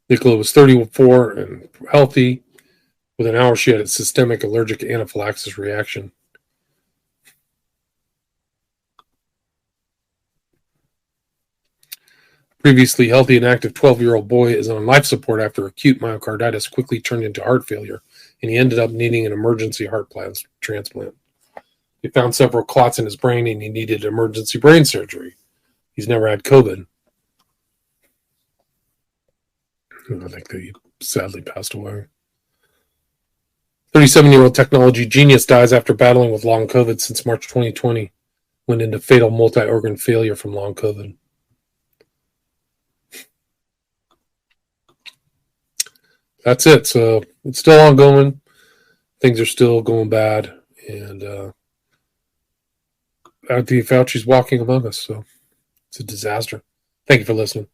Nicola was 34 and healthy. Within an hour, she had a systemic allergic anaphylaxis reaction. Previously healthy and active 12-year-old boy is on life support after acute myocarditis quickly turned into heart failure, and he ended up needing an emergency heart transplant. They found several clots in his brain, and he needed emergency brain surgery. He's never had COVID. I think they sadly passed away. 37-year-old technology genius dies after battling with long COVID since March 2020. Went into fatal multi-organ failure from long COVID. That's it. So it's still ongoing. Things are still going bad. And Anthony Fauci's walking among us. So it's a disaster. Thank you for listening.